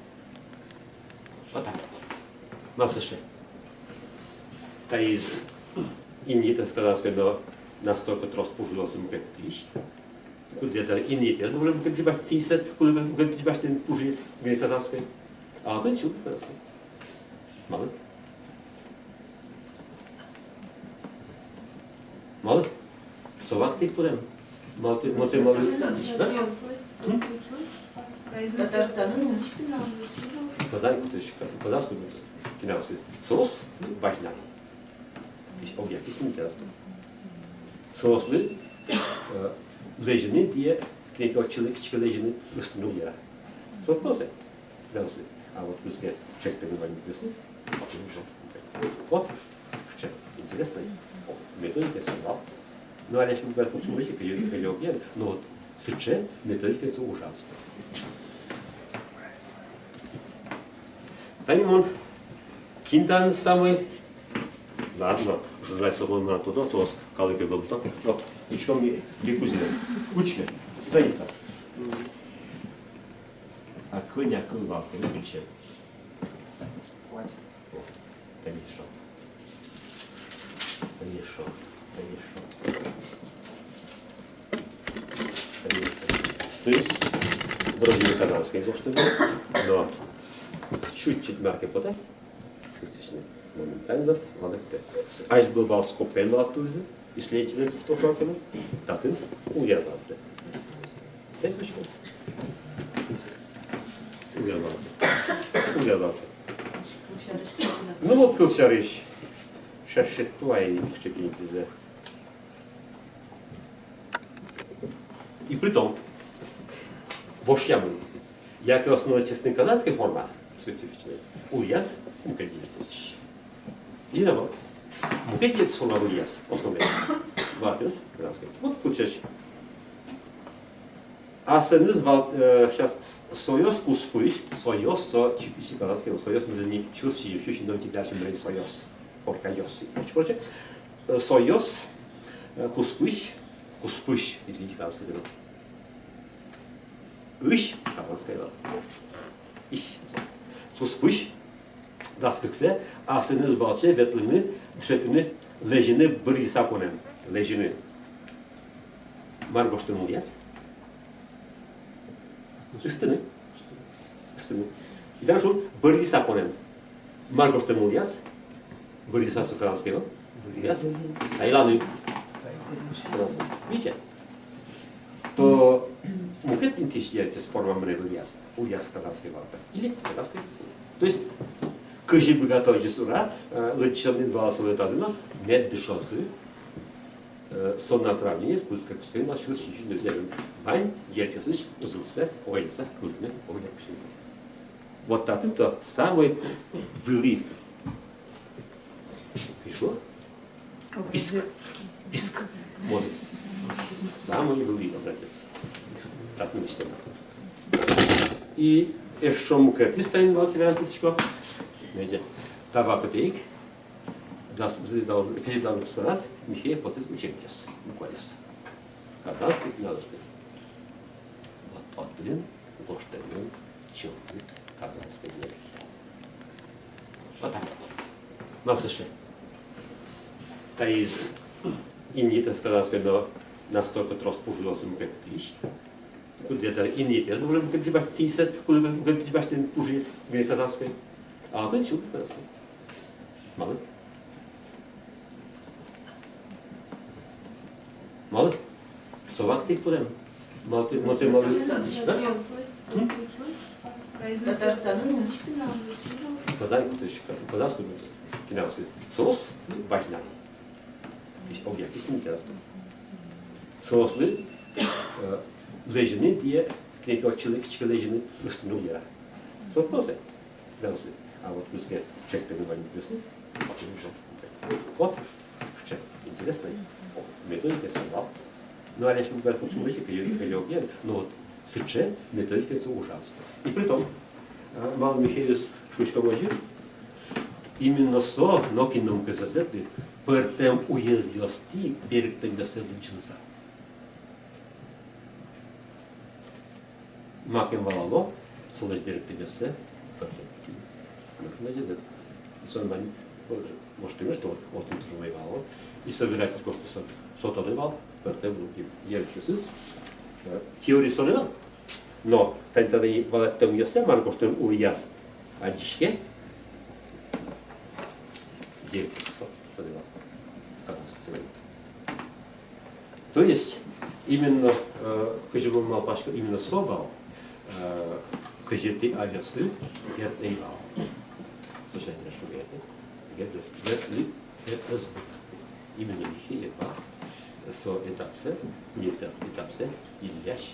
Вот так. Нас еще. Та из инита с казахской, но настолько трос пужился мукет тиш. Куда-то инита, я думаю, мукет тебя цисет, куда мукет тебя что-нибудь пужит, где казахской. А ты чего ты казахский? Мало? Мало? Совак ты подем? Мало ты мало? Татарстан'ın Казахский, финансовый. Соус важно. Объект, есть интересно. Соуслы лежины, те книгу человек, чьи лежины установили. Соус тоже. Финансовый. А вот пускай человек перебывает в лесу, потом уже. Вот, что интересно. Методика собрал. Ну, а если мы говорим, почему еще козел объект, но вот сейчас методика это ужасно. Танимон, киндан самый, ладно, желаю собой на туда, соус, калыки был так, вот, учком не дикузина, кучка, страница. А коня кылва, не кричит. Конечно. Конечно. То есть, вроде не канадское что но чуть-чуть мягкий потом, специфичный, моментально, надо как-то. Аж глобал скопен оттуда, исследователь в то факелу, так и уверовал. Это почему? Уверовал. Ну вот кылчарыш. Шашетуай чекинтизе. И притом, вошьямы, як и основа честной казахской форма, специфичная, ульяс, мукадилитис. И наоборот, мукадилитис форма ульяс, основная. Ватес, казахской. Вот кылчарыш. А sen звал сейчас союз куспыш, союз со типичный казахский союз мы не чувствуем, чуть-чуть но теперь чем брать союз. Коркайос. Короче, союз куспыш, куспыш, извините, казахский язык. Иш, казахский язык. Иш. Куспыш, das kıkse, asınız balçe betlini, dışetini, lejini bir hesap onem, lejini. Margoştur mu diyez? Üstünü. Üstünü. İden şu bir hesap onem. Margoştur mu diyez? Bir hesap sokalanskego. Bir diyez. Sayılanı. Видите? То мукет интеллигентес форма мне вылез. Ульяс казахский валта. Или казахский. То есть кыжи бы готовить сура, лучшими два слова тазина, нет дышосы, сон направление, спуск как все, наш чувств чуть-чуть не сделаем. Вань, ертесыш, узулся, ойлеса, крупный, ойляпший. Вот так-то самый вели. Пришло? Писк. Писк. Вот. Самый великий образец. Так мы мечтаем. И что мы креативно станем в Алтивянточку? Знаете, табакотейк, когда дал сказать, Михей потом учебникес, буквально. Казанский, надостный. Вот один гоштанин человек казанской веры. Вот так. Нас еще. Таиз и не это сказать, когда настолько трос пужился мукет тиш. Где-то и не это, уже мукет тебя тиса, уже мукет тебя что пужи в казанской. А вот это чудо казанской. Мало. Мало. Совак ты подем. Мало ты мало. Татарстан'ın mı? Казань, казанский финансовый соус важный. Объект интересный. Соусы лежины те, книжка человек, лежины установил я. Соусы финансовый. А вот пускай человек понимает песни. Вот что интересный. Методика сказал. Ну, а лишь мы говорим, почему еще козел, но вот сыче методика это ужасно. И при том, Мал Михайлис Шучковожи именно со, но кином казатерты, пертем уездилости, перед тем доследчинца. Макем валало, солож перед тем дослед, пертем. Значит, и сон мань, может иметь, что вот он тоже воевал, и собирается кое-что соторывал, пертем руки. Я сейчас теории соневал. Но тогда и в этом если Марко что уяз одишке делится тогда то есть именно когда мал пашка именно совал когда ты авиасы гертейвал сожаление что это именно Михаил со этапсе не этапсе Ильяш.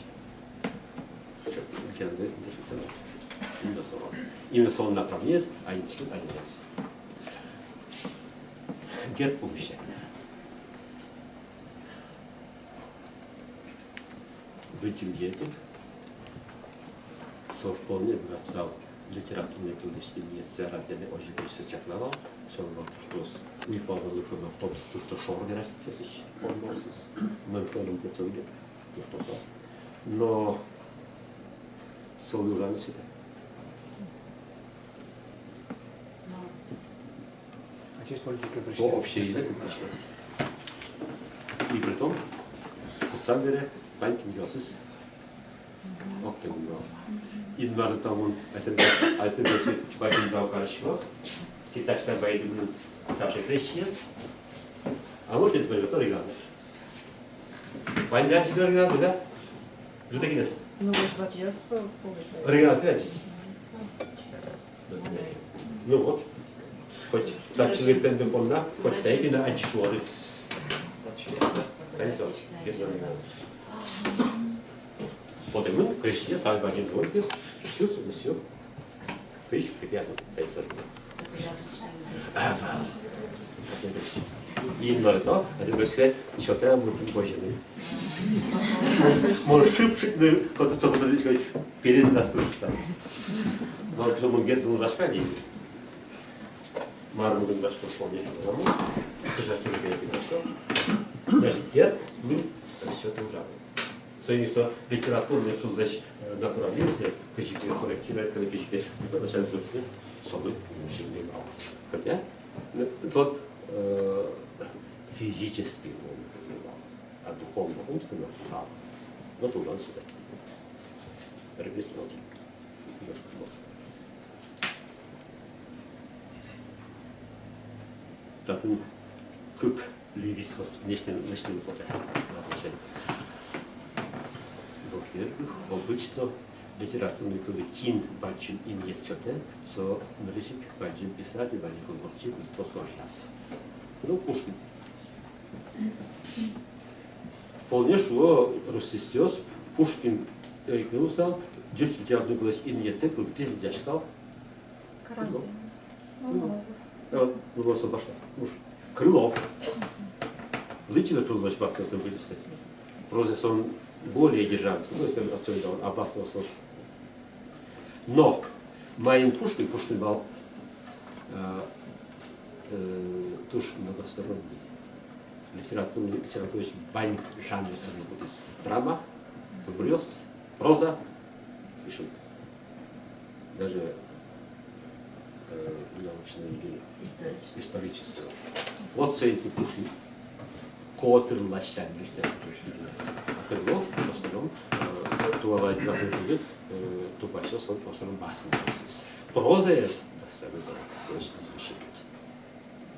Именно сон направление, а институт анализ. Герб помещения. Быть детям, со вполне богатствовал литературной трудности Ницца, радионый ожидание сочетливал, что он что уйпал в том, что шоргер растет, мы продам працюем, то что но солы ужасно. А здесь политика По общей языке. И при том, сам бере, Ванькин Гёсис, Октябрь. И на том, альтернативный Чебакин дал хорошо, китайская байду, также крещес, а вот это было оригинал. Ванья четыре оригинал, да? Что такое есть? Ну, вот я с Оригинал связь. Ну вот, хоть так человек там помнит, хоть так и на антишоры. Конечно, где оригинал. Потом крещи, сами пойдем в офис, все. Крещи, приятно, так оригинал. И на это, а теперь сказать, что там будет позже. Может шипшик, кто-то сказать, перед нас пишется. Но кто мы где-то уже шкали. Марму говорит, что вспомнили. Слушай, что же я что? Значит, я мы все это ужасно. Своими что литературные трудности натурализации, качество корректировать, качество начать зубки, собой не мало. Хотя тот физический он развивал, а духовно умственно мало. Но служил себя. Репрессировал. Так, как лирическое нечто выпадает. Во-первых, обычно литературный коллектив бачим и нет что-то, со нарисик бачим писатель, бачим конкурсив, и то сложился. Ну, Пушкин. Вполне шло растестёс, Пушкин стал, дёрчь литературный коллектив и нет цикл, где я читал? Крылов. Вот, Ломоносов пошла. Крылов. Лычина Крылов, Павтовском были. прозе он более державский, то есть особенно опасный особ. Но моим Пушкин был тоже многосторонний. Литература, то есть бань жанры то есть драма, курьез, проза и шутка. Даже научная или историческая. Вот все эти Пушкин. Котыр лащан, а Крылов в основном туала литературы тупачил сон в основном басни. Проза есть, да, самый точно решить.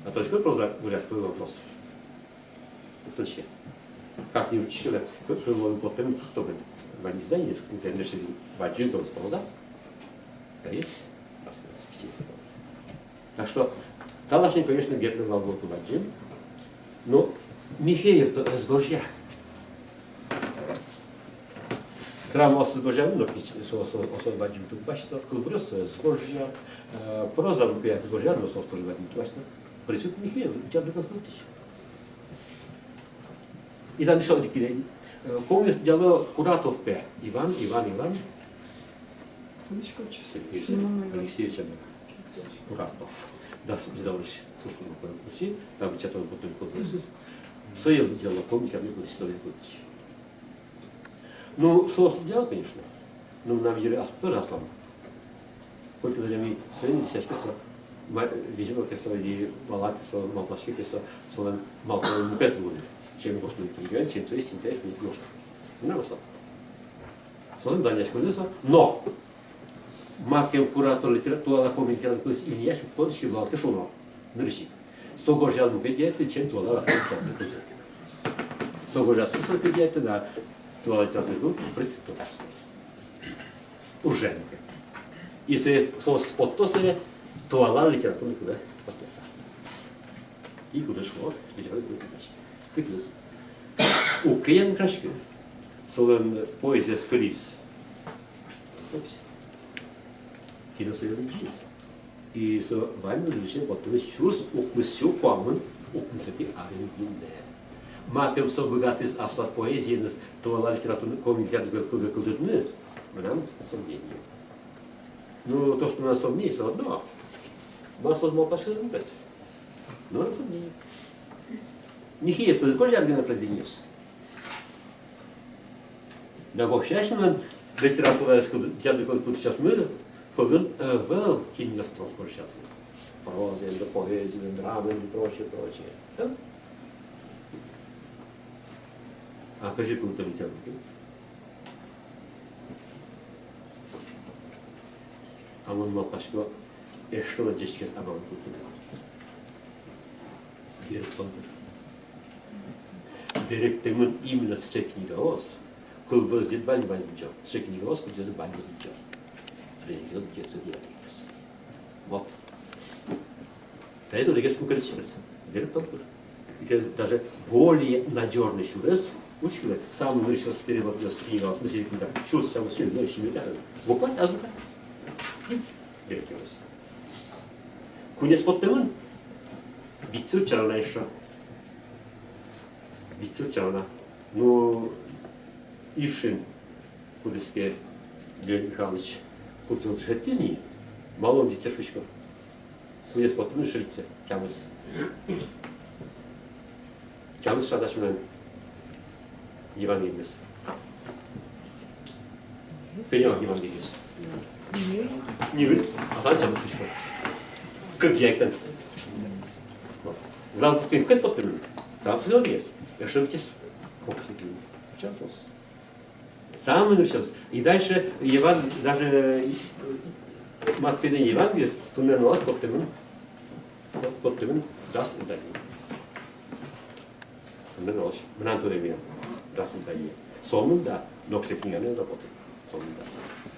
А то что проза говорят, какой вопрос? Точно. Как не учили, Крылов потом кто бы в одни здания несколько решили ваджин, то есть проза, да есть, так что Калашин, конечно, Гетлер волнует ваджин, но Михеев то Згоржя. Драма с Згоржем, но освободим тут бачто, Кулбрюс Згоржя, проза Мухеев Згоржя, но освободим тут бачто. Причем Михеев, у тебя только тысяч. И там еще такие, помню, дело Куратов П. Иван. Алексей Куратов. Да, сдалось Пушкину получи, там читал потом подписи. Свое дело, помните, мне куда сейчас выйти. Ну, сложно дело, конечно. Но нам Юрий тоже ослаб. Только для меня своими десятками, видимо, и Малакиса, Малпашкиса, Солон, Малковым Петровым, чем можно не чем то есть интерес, не можно. Нам ослаб. Солон Даняш Кудыса, но Макем куратор литература комментирует, то есть Илья Шуктонский был кашуно, нырщик. Согожал му кедиеты, чем туала закрылся. Согожал сысал кедиеты на туала литературу представляется. Уже не как. Если сос подтосе, туала литературу куда подписал. И куда шло, литература задача. Хитрус. У Киян Крашки, солон поэзия скалис. Киносоюзис. И со вами решили потом сюрс укмысю куамын укмысати аренбинне. Макем со богатый аслас поэзии нас туала литературный комитет кылдырны, нам сомнение. Ну то, что у нас сомнение, все одно. Масло мол пошли рубят. Но нам сомнение. Михеев, то есть сколько аргина произнес? Да вообще, что литература сейчас мы Повел вел киньястро скорчаться. Проза, поэзия, драма и прочее. Да? А кажи, куда там летят? А он мал пашко, что на десятке с обманом тут. Директор именно с книгос, куда возле два не возьмет. С книгос, куда за два не возьмет. Вот. Да это легко сколько сюрес. Берет только. И даже более надежный сюрес, учили, самый высший перевод с книги, относительно книга, сюрес, чем все, но еще не так. Буквально азбука. Берет его. Кунес под темын, битцу чарана еще. Битцу чарана. Ну, Ившин, кудыске, Леонид Михайлович, купил шептизни, малом детешечку. Кунес под темын шельце, тямыс. Тямыс шадашмен. Евангелиес. Перевод Евангелиес. Не вы, а там тямыс шучку. Как директор. Зал с кем хоть подпилен. Сам все есть. Я что ведь компьютер. Сейчас. Самый сейчас. И дальше Еван даже Матфея Евангелие туннель подпилен даст издание. Туннель Мнантуревия даст издание. Сомнум да, но к книга не работает. Сомнум да.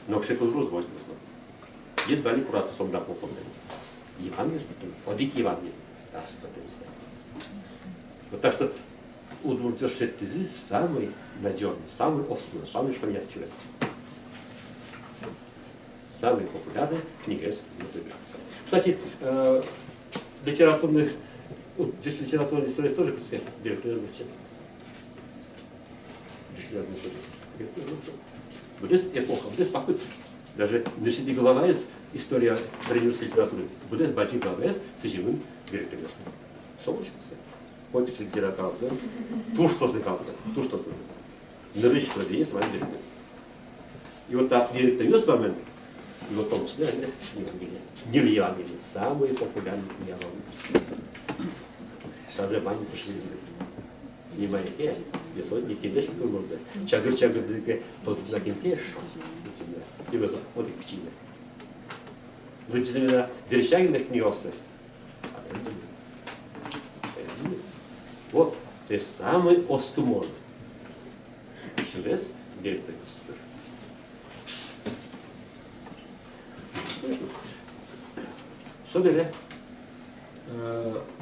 Но к культуру возможно. Едва ли куратор сом да попадет. Евангелие, одик Евангелие, даст потом издание. Вот так что Удмуртия Шеттизи самый надежный, самый основной, самый шпанятчивый. Самый популярный книга из мобилизации. Кстати, литературных, здесь литературные истории тоже, так сказать, директор. связаны с этим. Будес эпоха, будес попытка. Даже нешити глава из история древнерусской литературы. Будес бачи глава из сижимын беректемес. Солнышко. Хоть литература калды, ту что калды, ту что нырыш произведение с вами беректемес. И вот так беректемес с вами, и вот том числе, не Евангелие, самые популярные Евангелия. Таза бандит шли. Внимание, если не кидешь в мозг, чагыр дыке, тот на кемпеш. И вот и причина. Вы действительно верещаги на книгосы. Вот, то есть самый остумон. Через директор. Что говорит?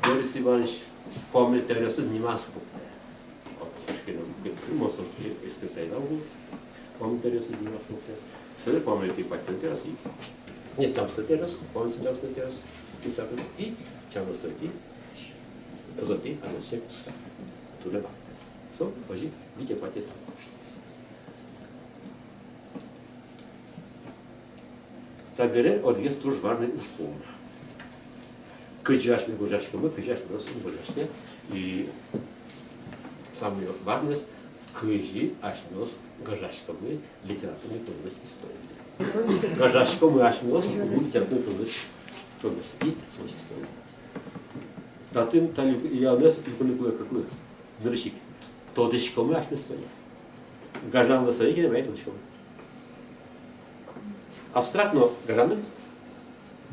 Борис Иванович помнит, что занимался Мозг искусайдал, комментарий занимался. Все помнит и патент раз и нет там статья раз, помните там статья раз и так и чем статьи, зоти, а на всех часа. Туда бак. Все, пожи, видите патент. Так говоря, ответ тоже важный ушком. Кыжаш мы гуляшки, мы кыжаш мы рос гуляшки и самое важное кыжи ашмёс гажашкамы литературный трудность истории. Гажашкамы ашмёс литературный трудность и сложность истории. Татын талик я нас иконикуя какой нырщик. Тодышкамы ашмёс история. Гажан на своей гене тодышкамы. Абстрактно гажаны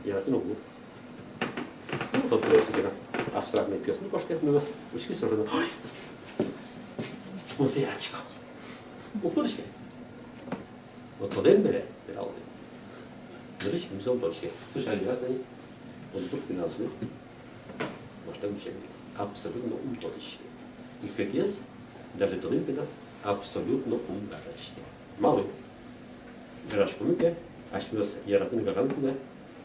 я ну тот просто абстрактный пес. Ну кошка на нас учки сорвано. Музеячка. Уктурышки. Вот подембере, берал. Нырыч, музей точки. Слушай, я знаю. Он тут финансовый. Может, там учебник. Абсолютно умточки. И как есть, даже подембере абсолютно умгарочки. Малый. Гаражку мыке, аж мёс яратын гаранкуна.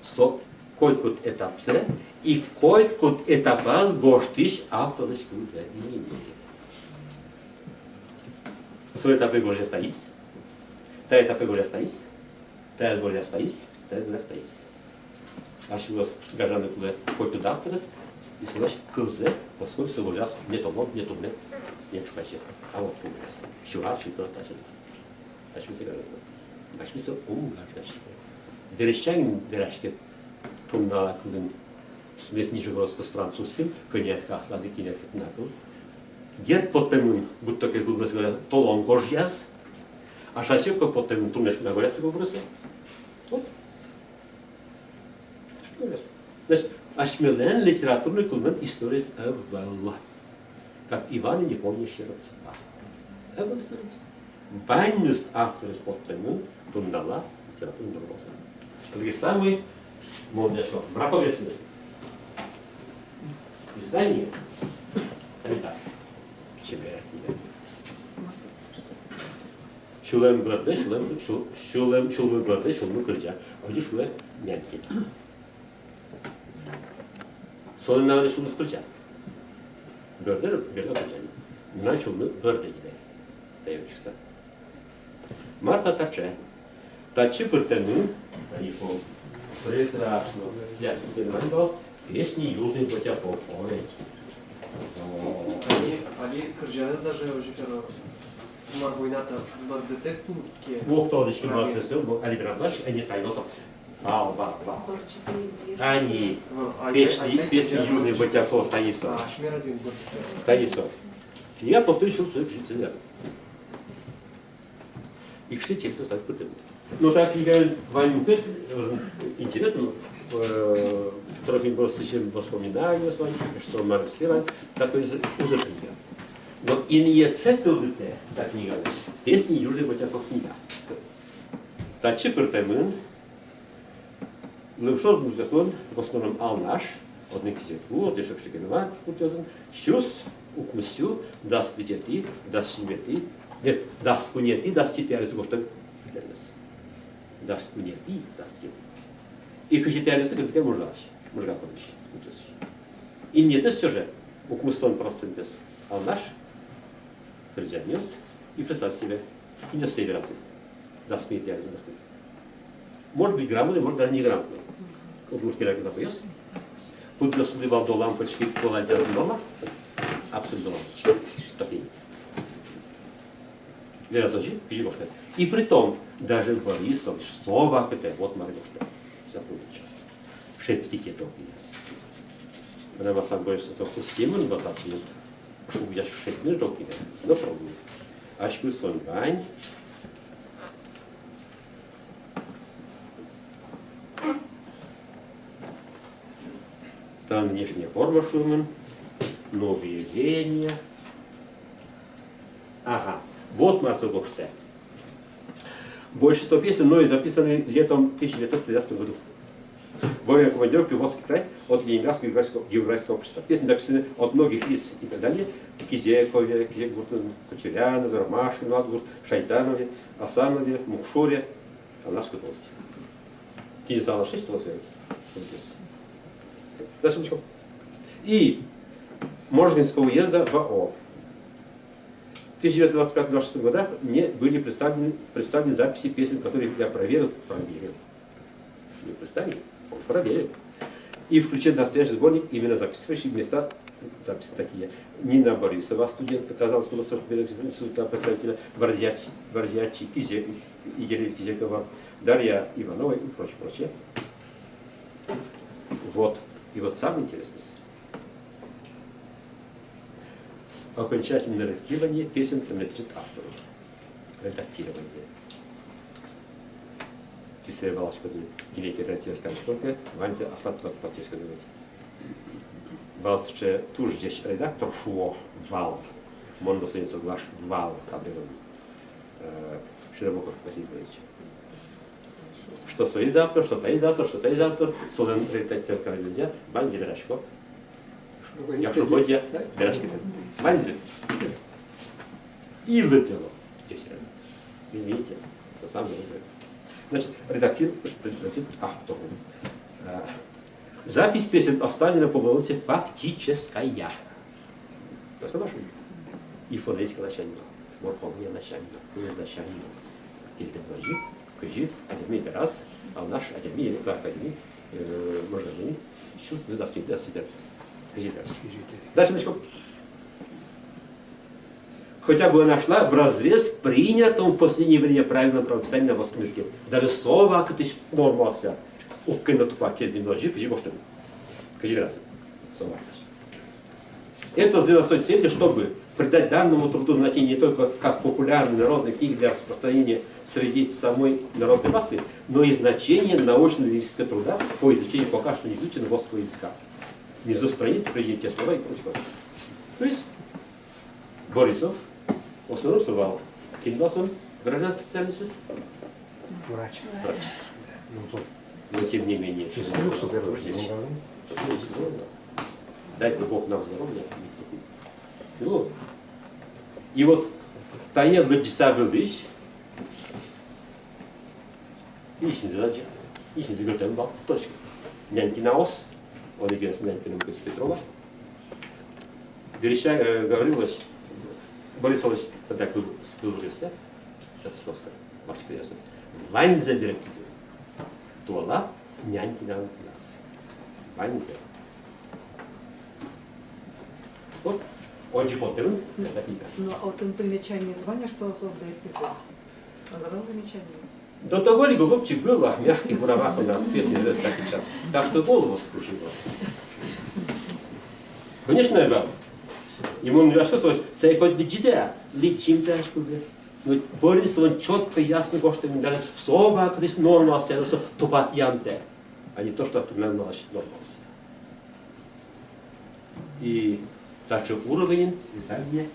Со койкут этапсе и койкут этапаз гоштиш автодышки уже не Su etapy górze stais, ta etapy górze stais, ta jest górze stais, ta jest górze stais. Aż los garzany kule końcu dawtres i słuchaj kuzę, poskąd są górze nie to nie to nie szukajcie, a od pół jest. Siura, taśmy się garzany. Taśmy się garzać. Dereszczeń dereszkę tunala kulym smysł niżegorsko z francuskim, koniecka slazy koniec nakul. Герб потемын, будто как бы говорят, толон горжяс, а шачевка потемын, тумеш на горясе гобрысы. Вот. Что говорят? Значит, ашмелен литературный кульмен история Эвелла. Как Иван и не помнящий родства. Эвелла история. Вайнес авторис потемын, тундала литературный дорогоса. Это самый молодой шок. Мраковесный. Издание. Итак. Şulem bırdı, şulem bırdı, şulmu kırca. Önce şule niyetli. Sonra ne var şulmu kırca? Bırdı kırca. Ne şulmu bırdı gibi. Deyim çıksa. Marta taçe. Taçı pırtenun, yani şu прекрасно. Я теперь песни южных батяков. Они кыржаныз даже уже Умар войната бардетек ке. Уохтодышки массы, али грандач, они тайносом. Ба. Они песни южных батяков Танисов. Танисов. Я повторю, что это и кши тексты стать путем. Ну так я вам интересно, Трофим просто чем воспоминания с вами, что Марк Слеван, такой узакнига. Но и не цепил та книга, песни южных батяков книга. Та чипертемын, левшор музыкон, в основном алнаш, от никсику, от ешок шикенова, утезен, щус, укмысю, даст видети, даст симети, нет, даст кунети, даст читярис гоштен, фидернес. Даст кунети, даст читярис. И кочетярис, как мужаш, мужга ходишь, утезен. И нет, это все же, укмыстон процентес алнаш, Ферджаньос, И представьте себе, и не все вероятно. Насмеет диагноз, насмеет. Может быть грамотный, может даже не грамотный. Удмуртский район запоёс. Тут засудил до лампочки, туалет дома. Абсолютно лампочки. Такие. Вероятно, кижи. И при том, даже Борисович, слово это вот Маргошта. Сейчас будет. Шетки те токи. Она вас там боится, что хусимын батацию. Шуб я шетны жоки. Но пробую. Ачку сонгань. Там внешняя форма шумен, новые веяния. Ага, вот Марсо Гоште. Большинство песен мной записаны летом 1913 году. Во время командировки в Волжский край от Ленинградского географического общества. Песни записаны от многих лиц и так далее. Кизекове, Кизегурту, Кочерянове, Ромашкину, Адгурт, Шайтанове, Асанове, Мухшуре, Анарской области. Кинезала 6 полосовать. Дальше. И Можгинского уезда в АО. В 1925-26 годах мне были представлены записи песен, которые я проверил. Не представили, он проверил. И включен настоящий сборник именно записывающие места, записи такие. Нина Борисова, студентка Казанского государственного института, представителя Варзячи, Игоря Кизекова, Дарья Иванова и прочее. Вот. И вот самое интересное. Окончательное редактирование песен принадлежит автору. Редактирование. Тисая Валашкаду, Гилейки редактировать кончконка, Ванзе Аслатуак Патишкадовать. Валсче туж здесь редактор шуо вал. Мондо союзу глаш вал таблеван. Широбоков Василий Ильич. Что союз автор, что таиз автор, создан редактор нельзя, Ванзе Верашко. Якщо ходя, Верашки. Ванзе. И летело. Извините, это самое главное. Значит, редактирует автору. Запись песен оставлена по волосе фактическая. И фонетика начальна, морфология начальна, клэр начальна. Кильтем вожи, кажи, академия раз, а наш академия, или академия, можно жить, чувствую, да, дальше, Мишко. Хотя бы нашла в разрез принятом в последнее время правильном правописании на русском языке. Даже слово, как ты нормался, уккайна тупа кельдин ножи, кажи вовтен. Кажи раз. Слово. Это сделано с той целью, чтобы придать данному труду значение не только как популярной народной книги для распространения среди самой народной массы, но и значение научно-лирического труда по изучению пока что не изученного русского языка. Внизу страницы приведите те слова и прочее. То есть Борисов в основном слова. Кем был он? Гражданский специалист? Врач. Но тем не менее, дай-то Бог нам здоровья. Ну, и вот Таня Владислав Ильич, ищет задача, ищет Гютенбах, точка. Нянькинаос, он играет с Нянькиным Петрова. Говорилось, Борисович тогда скрылся, сейчас просто, ваш крестный, Ванзе директизм. Туала Нянькина класс. Ванзе. Вот. Он же подтвердил, это книга. Ну, а вот примечание звания, что создает язык? Одно примечание. До того ли голубчик был, а в мягких буровах у нас песни всякий час. Так что голову скружила. Конечно, я ему не рассказывать, ты хоть диджидея, личим тяжкузе. Но Борис, он четко, ясно, что ему даже слово, когда есть норма, все это тупат янте, а не то, что тут нормалось. И так что уровень издания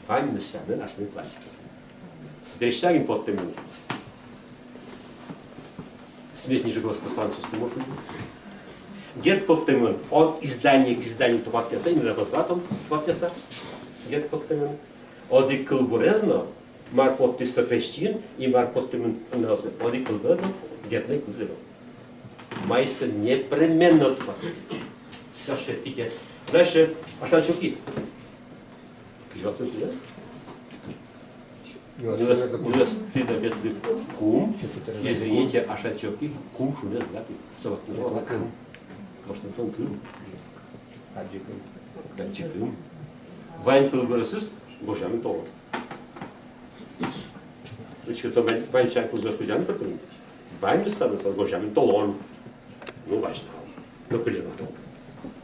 память на нашими классиков. Зрещагин под тем. Смерть Нижегородского станции может быть. Гет под тем. От издания к изданию тупатяса, именно возвратом тупатяса. Гет под тем. От и колбурезно, мар под ты съкрещен, и мар под тем. От и колбурезно, гетный кузело. Майстер непременно тупатяса. Сейчас шептики. Дальше Ашанчуки. ты навет кум, извините, а шачоки, кум шумел, да, ты, собак не было, кум. Может, он кум. Аджикым. Вайн кылгырысыз, гошамын толы. Учится вайн шай кылгырысыз жанын пыртын. Вайн мыстанысы, гошамын толон. Ну, важно. Но клево.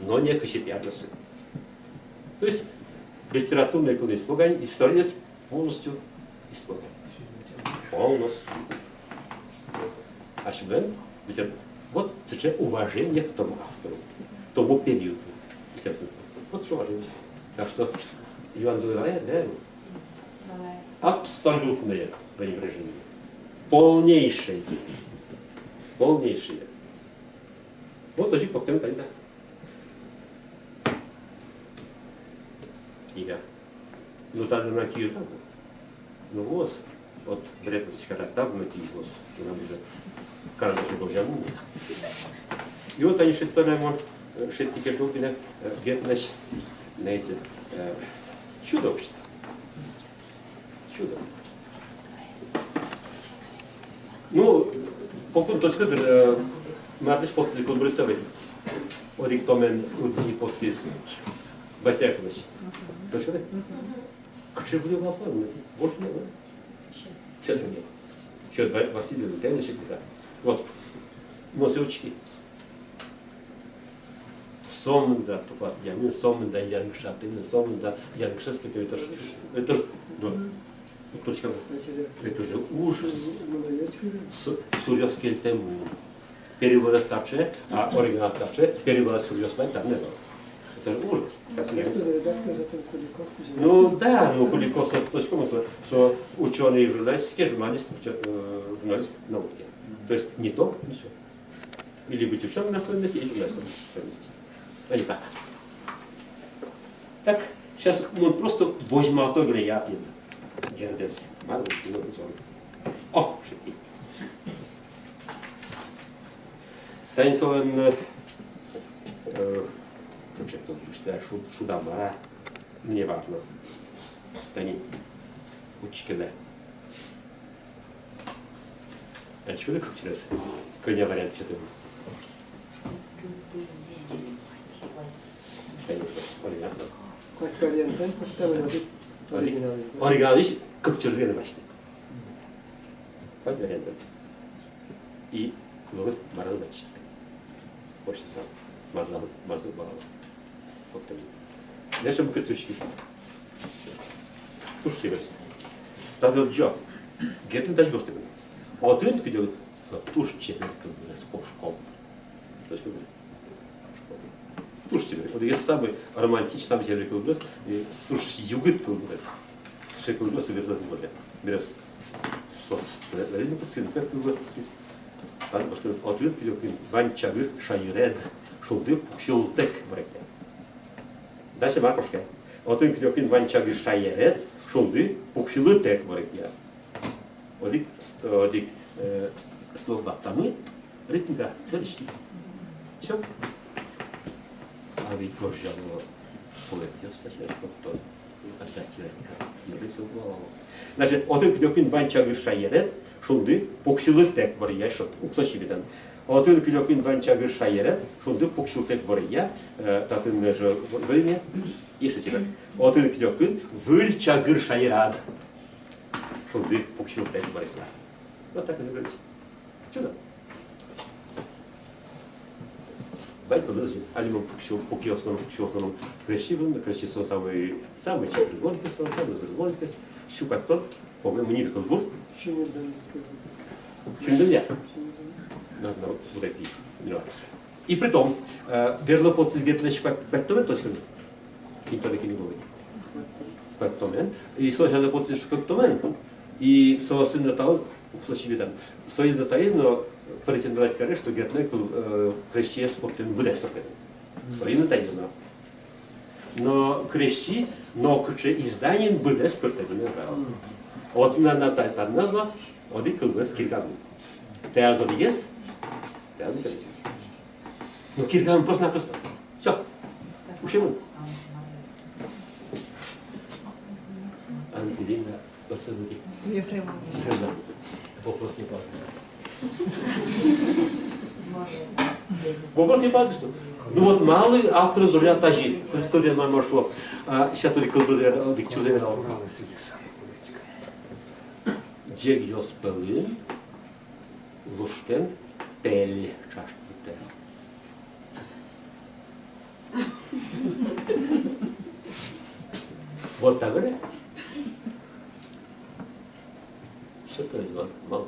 Но не кочетярности. То есть, литературная книга испугань, история полностью испугань. Полностью. А что вот сейчас уважение к тому автору, к тому периоду. Вот что важно. Так что Иван Дуэлая, да, абсолютное пренебрежение. Полнейшее. Полнейшее. Вот тоже повторим тогда. Книга. Ну тогда на Киев там. Ну вот, от древности когда в Киев вот, нам уже карандаш Божьему. И вот они что-то нам что-то такое гетнеш, знаете, чудо. Чудо. Ну, покуда точка Мардиш подписи код брисове. Ориктомен урни подпис батякнеш. Точка да? Как были голосованы? Больше нет, да? Сейчас нет. Сейчас Василий Лукьянович писал. Вот. Носовочки. Сомнда, тупо, я не сомнда, я не шатин, сомнда, я не шесть, это же, точка, это же ужас. Сурьевский тему. Перевод старше, а оригинал старше, перевод сурьевский там не было. Это же ужас. Ну да, ну Куликов с точком, что ученый журналистский, журналист науки. То есть не то, не все. Или быть ученым на своем месте, или журналистом на своем месте. А не так. Так, сейчас мы просто возьмем автограф и аппин. Гердес. Малыш, ну, о, шипи. Танцован, шудамара, неважно. Тани, учителя. А что ты как через коня вариант что-то? Оригиналиш как через время башты. Вариант. И кулос маразматическое. Больше сам. Мазал балл. Повтори. Дальше мы кацучки. Слушайте, вы. Правда, джоб. Гетен даже гости были. А вот рынок идет. Туш четвертый школ. Точка. Туш четвертый. Вот есть самый романтичный, самый северный колбас. И туш югит колбас. С колбас вертос не может. Берешь сос. Лазим после как колбас свис. Потому что от рынка идет ван чагыр шайред. Шулды пукшилтек бреке. Дальше Маркошка. От рынка идет ван чагыр шайред. Шулды пукшилтек бреке. Одик слово «самы» ритмика «фелиштис». Все. А ведь Божья поэтёс, что отдатиренка. Ересо голову. Значит, один кидокин ванчагыр шайерет, шунды покшилтек борья, что уксочибитан. Один кидокин ванчагыр шайерет, шунды покшилтек борья, татын же время. И что тебе? Один кидокин выльчагыр шайерад. Шунды покшилтек борья. Вот так называется. Чудо. Байка выложит. Алимон покиосном красивым, красивым самый чаплый гонкис, самый зрый гонкис. Щукатон, по-моему, не бекал гур. Шинделья. Надо вот эти. И при том, берло под цизгетле щукатомен точно. Кинто не говорит. Щукатомен. И слышали под щукатомен. И сосын на того, услышали там. Союз на того, но претендовать करे, что гетне крещи потом будет только. Союз на того. Но крещи, но крещи изданием будет спортивным. Вот на там назва, один колбас кирган. Теазон есть, теазон есть. Но кирган просто-напросто. Все. Ушему. Антилина, абсолютно. Вопрос не падает. Ну вот малый автор говорят тажи. Кто я мама что? Сейчас только говорят, что я говорил. Джек Йоспелин, Лушкен, Тель, чашка. Вот так говорят. Что это мало?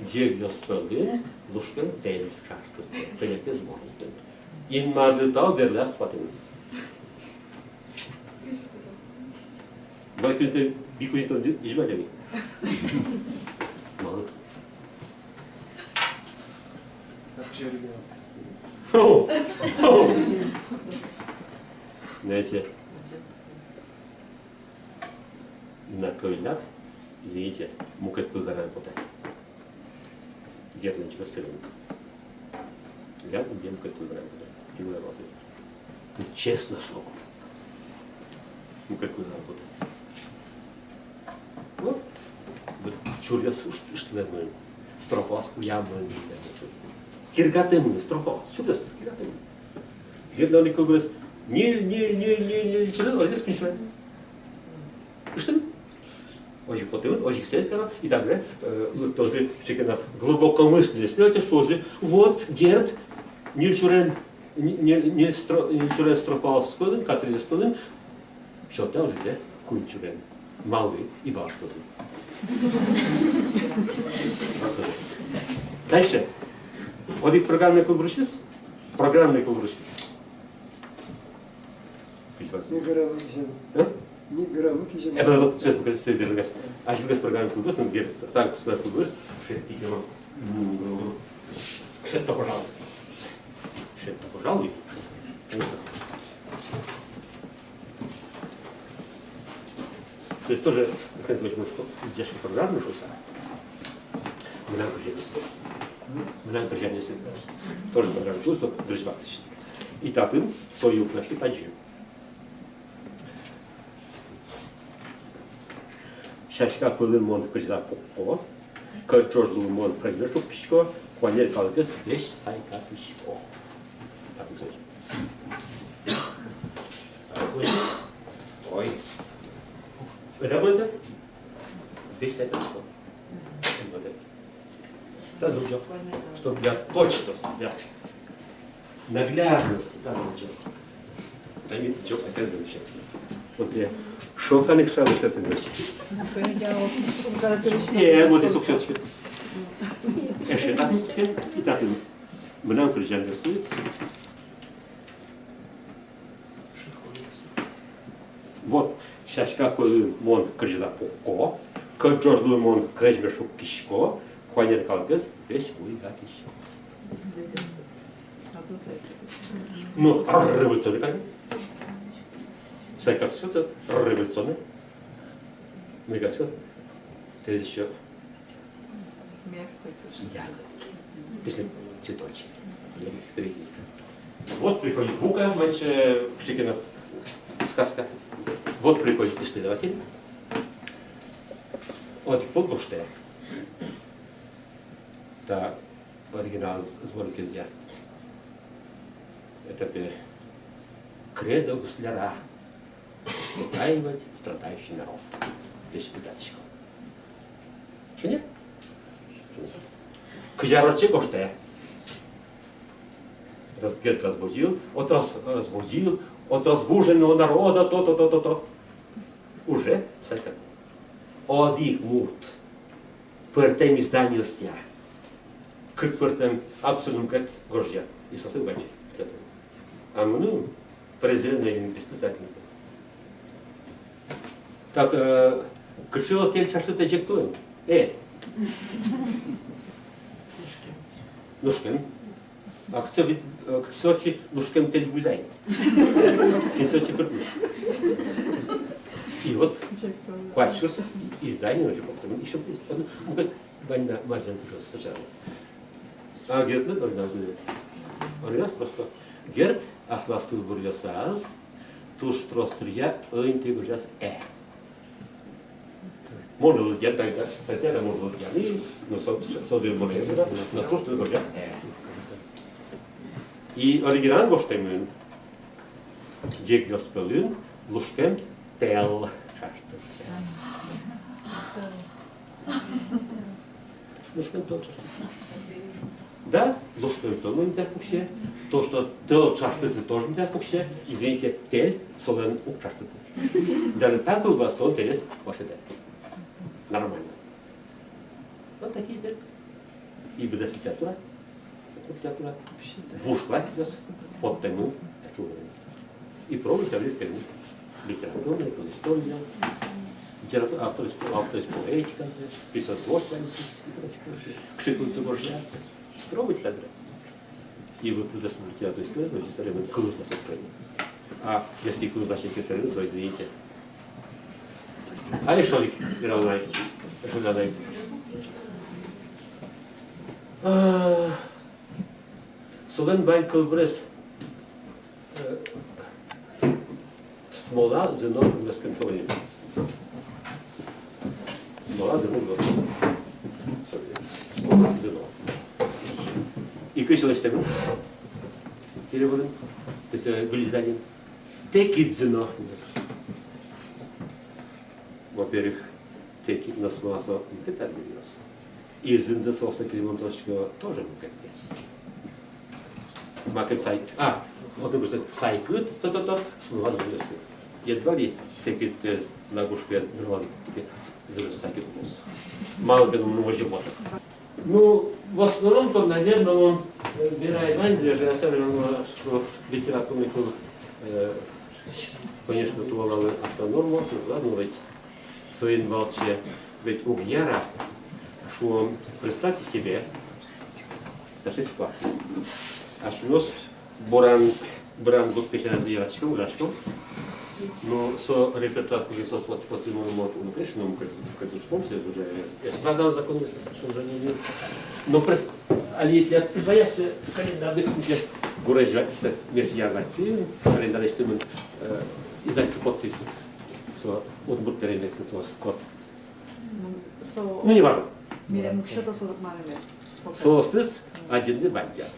Джек Йоспелин, Лушкен, Тель, чашка. Это не звон. In Marlitau berlert потом. Vai când bicuitul de izbădemi. Mă. Как же оригинал. Знаете, на ковиляк, извините, мукать тузаран потай. Верно, ничего сырым. Я убью мукать тузаран потай. Чего работает? Честно слово. Мукать тузаран потай. Вот. Чуряс уштlemön. Strofas kujamön izlemesi. Kirgatemön, strofas. Чуряс kirgatemön. Где он говорит, не, чудо, а здесь ничего. Что? Очень потом, очень сельского и так далее. Тоже глубокомысленность. Знаете, что же? Вот, Герд, не чурен строфал спылен, который спылен, что там же, кун чурен. Малый и ваш тоже. Дальше. Вот и программный клуб Русис. Программный клуб Русис. Не грамм, кизем. Это вот сейчас показать себе бергас. А что программный клуб Русис, где так сюда клуб Русис, шепта, пожалуй. Шепта, пожалуй. То есть тоже, кстати, очень что дешевый программный шуса. Мына кожевницы. Тоже программный шуса, друзья. И так им свою книжки таджи. Шашка пылын мон криза покко, качожлу мон крайнешу пишко, кванер калкес весь сайка пишко. Так сказать. Ой. Работа? Весь это что? Это звучит, чтобы для точности, для наглядности, это звучит. Это не что, а сейчас звучит. Вот для шоканых шарочек это звучит. Вот и сухчеточки. Еще так, и так. Мы нам кричали, что вот. Шашка пылын мон крижа покко, качожлу мон крежмешу кишко, кванер калгыз весь уйга кишко. Ну, революционный камень. Сайкат что-то революционный. Мне кажется, ты еще ягодки. Если цветочки. Вот приходит Бука, мать Пшикина, сказка. Вот приходит исследователь. Вот Полковштейн. Это оригинал сборника Зя. Это кредо гусляра. Успокаивать страдающий народ. Без передатчиков. Что нет? Кожарочек Коштейн. Гет разбудил, разбудил, от разбуженного народа, то. Уже, секрет. Одих мурт. Пертем изданию сня. Как пертем абсолютно кет горжья. И сосыл бачи. А мы, ну, презренные инвестиции. Так, качало тель чашты джектуем. Нушкин. А кто хочет нушкин тель вузай? Кинсочи пертис. И вот квачус издание уже потом еще плюс. Ну как война важная просто сначала. А Герд не должна быть. Он просто Герд ахластул бурьосаз, туш трострия интегрjas можно делать тогда, хотя можно делать, но соответственно, на то, что говорят И оригинал гоштемын, дек госпелын, лушкен тел шашты. Лушкен тел шашты. Да, лушкен тел не так вообще. То, что тел шашты тоже не так вообще. Извините, тель солен у шашты. Даже так у вас он телес ваше да. Нормально. Вот такие дел. И без литература. Литература. В ушкладе под тему. И пробуйте английский язык. Литературная, история, литература, авторская поэтика, писательство и прочее. Кшикуются горжляться. Пробуйте тогда. И вы куда смотрите литературу историю, значит, история будет классно сохранить. А если класс значит историю, то извините. А еще ли равнай? Что надо? Солен байн кылбрес смола зеном в наскантоне. Смола зеном в наскантоне. Смола зеном. И кричалось так. Переводим. То есть вылезание. Текит зено. Во-первых, текит на смола не катарбилиос. И зензе собственно кремонточка тоже не катес. Макем сайк. Вот он говорит, сайкут, то, смола зеном. Едва ли такие тез лагушки дрон, такие сайкут нос. Мало того, может быть. Ну, в основном, то, наверное, он Бирай Ванди, же особенно, что литературный курс, конечно, тувал Аксанорму, создавать своим волче, ведь угьяра, что представьте себе, скажите ситуацию. Аж нос Бран год печенет ярочком, но со репертуар курсов под ему может конечно, как вспомните, уже эстрада законы совершенно не. Но прес али для твоясь календарь будет гурежаться межярвации, календарь что мы издательство подпис со от бутерины с код. Ну не важно. Мирем что-то сознаемец. Соосыз один вандят.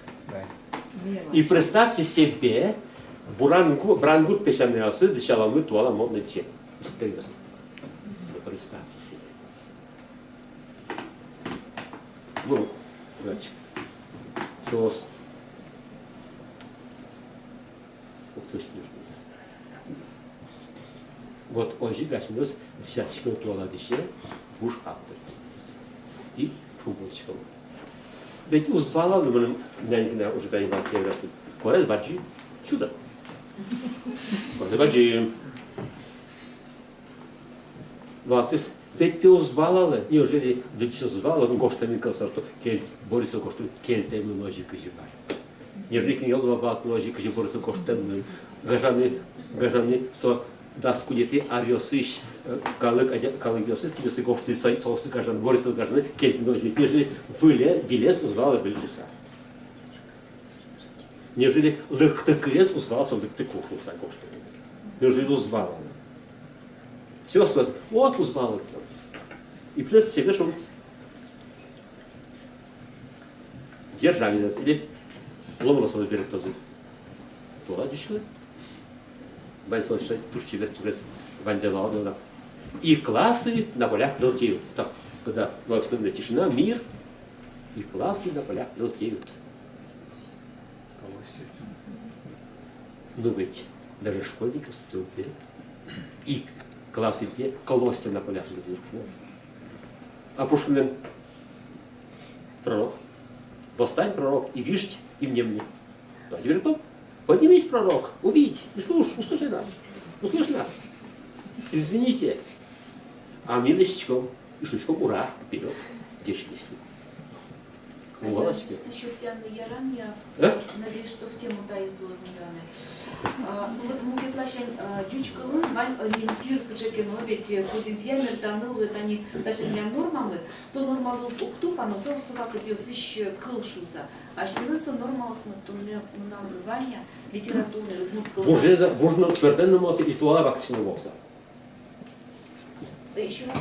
И представьте себе, брангут пешамеасы, дешаламы туала модный тем. Представьте себе. Ну, значит, соус. Вот он же гасмёс, десяточка туала деше, буш автор. И шумбочком. Ведь узвала, но мы не уже да имел тем, что корел баджи чудо. Корел баджи. Вот ведь ты узвала, неужели ведь что узвала, он гоштами сказал, что кель Борисов гошту кель тему ножик живай. Неужели не елва ват ножик живай Борисов гоштем гажаны со даску дети авиосыш калык авиосыш кидосы гошты сосы гажан Борисов гажаны кель ножик. Неужели вылез узвала бельчиса. Неужели лыктыкес узвался лыктыку хуса гошты. Неужели узвала. Все сказать, вот узвала. И представьте себе, что державин или ломросово берет тазы. Тула дешевле. Ваньсо что тушчи вертурес ванделал. И классы на полях желтеют. Так, когда благословенная тишина, мир, и классы на полях желтеют. Ну ведь даже школьников все уперли. И классы где колосья на полях желтеют. А Пушкин пророк. Восстань, пророк, и вишь, и мне. А теперь кто? Поднимись, пророк, увидь, услыши нас, услышь нас. Извините. А милостичком и шучком ура, вперед, вечности. Насчет Яны Яран, я надеюсь, что в тему да издозны Яны. Вот муки плащань дючкалын, вань ориентир кчекено, ведь кудизьямер даныл, это они даже не нормалы, со нормалы в уктупа, но со сувак идиосыщ кылшуса. А что со нормалы смотрят на ваня литературы, Вужно тверденно моса и туала вакцинировался. Еще раз.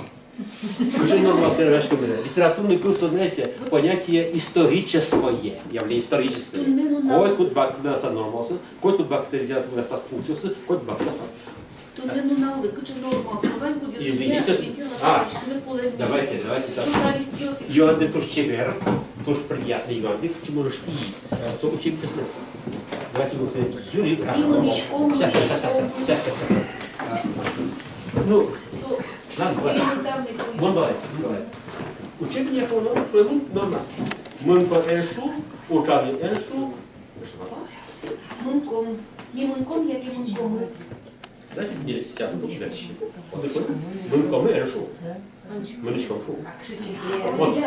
Уже нормально, литературный курс, знаете, понятие историческое, явление историческое. Кой кут бак на нормалсыз, кой кут бак литературный состав функциясы, кой бак Туннену налды, куча нормалс. Вань кудес Извините. Давайте. Журналистиос. Йоанды туш чебер, туш приятный Йоанды, почему же со учебник смысл. Давайте мы с вами Юрий. Сейчас. Ну, ладно, давай. Элементарный Вон круиз. давай. Учебник он что ему нормально. Мы по эншу, учали эншу. Мунком. Не мунком, я не мунком. Знаете, где сейчас тут дальше? Мунком эншу. Муничком фу. Вот,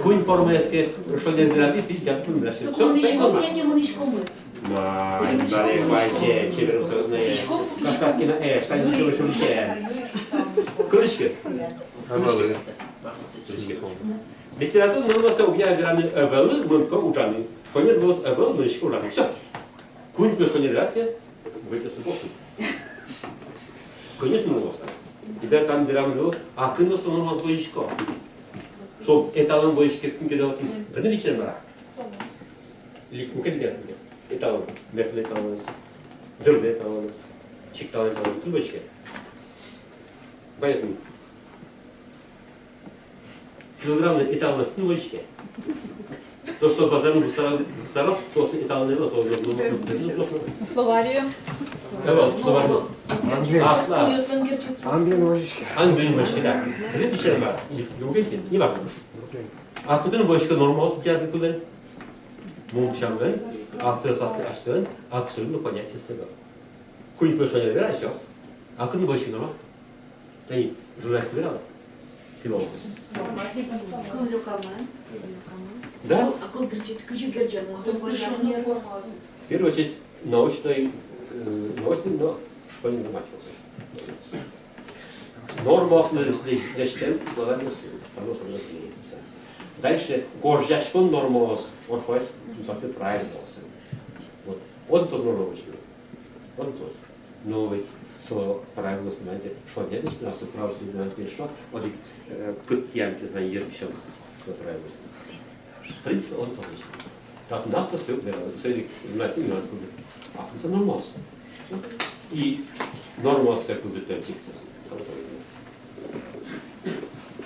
куин формески, что не гради, ты я тут дальше. Муничком, я не муничком. Давайте, чебер усадные. Касатки на эш, там ничего еще лишнее. Крышки. Литература нормально объявляли эвелы, мунком ученый. Что нет было эвел, муничком ученый. Все. Куин плюс не градки. Выйти с эпохи. Конечно, не осталось. Теперь там деревянный, а кынос он вам двоечко. Что эталон двоечки кем делать? Да не вечером рак. Или мукин делать? Эталон, метлый эталон, дырный эталон, чикталый эталон, трубочки. Поэтому килограммный эталон в трубочке. То, что базарный здоров, собственно, эталонный эталон. Словария. Словария. Англия ножички. Англия ножички, да. Три вечером рак. Не важно. А куда бочка нормал, сейчас куда? Мумчанген, автор састы ашсен, абсолютно понятие себя. Куни пошли на все. А куда бочки нормал? Ты журналист выбирал? Филолог. Да? А кол кричит, кучу герджана, слышание. В первую очередь, научный, но школьный грамматикус. Норма для чтения словарный сын, само собой разумеется. Дальше горжачкон нормос, орфоэс, правильно сын. Вот, он сос нормовочный. Он сос. Но ведь слово правильно знаете, что нет, если нас управо следует, что вот и пытьянки знаете, ердишем, что правильно. В принципе, он тоже. Так, нас просто среди знаете, у нас будет. А это нормос. И нормос это будет тексtus.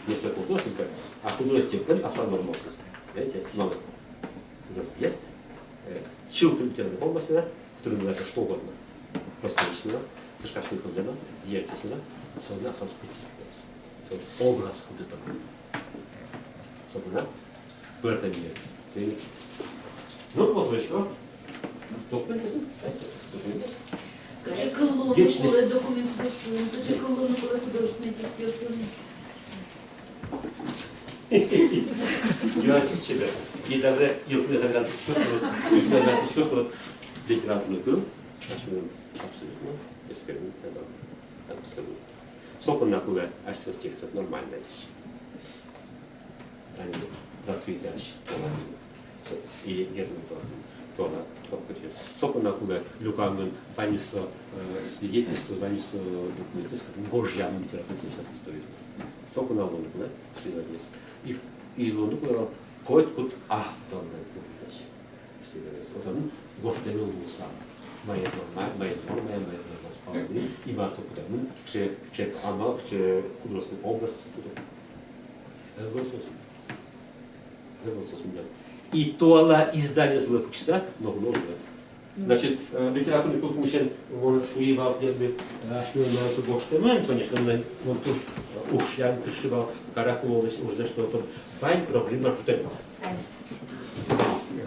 Если художник, а художник это сам нормос. Знаете, много. Художник есть. Чувство литературной области, который называется что угодно. Пространственного, тяжкашного конзена, ертисного, собственно, сам спецификс. Образ художника. Собственно, пэрта мир. Ну, вот вы что? Кто написан? Каже колону, коли документ писали, каже колону, коли художественний текст Я чувствую себя. И тогда я чувствую, что литературный курс, абсолютно экспериментально. Абсолютно. Сопон на куле, а сейчас текст нормальная вещь. Они раскрыть дальше. И герман тоже. Сопон на куле, люкамен, ванисо свидетельство, ванисо документы, как божьям литературной сейчас истории. Сопон на луну, да? Следование есть. И луну куле, кот автор на документе. Следование. Вот он, гоштемил луса. Моя форма, и марто потому, че ама, че художественный образ. И то издание злых часа, но много. Значит, литературный курс мужчин, он шуевал, где бы шмелся гоштемен, конечно, он тоже уж я пришивал, каракулович, уже что-то. Вань проблема читать.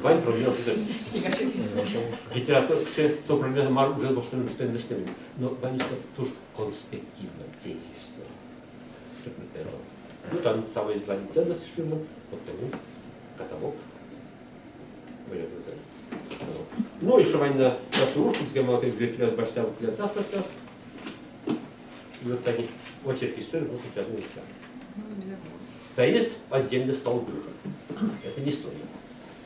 Вань проблема читать. Литература, что проблема мар уже гоштемен читать не стемит. Но Вань тоже конспективно, тезисно. Ну там самое главное ценность фильма, вот тому каталог. Ну и что Вань на чурушку с гематом говорит, башня для нас. Вот такие очерки истории будут сейчас не искать. Да есть отдельный столб. Это не история.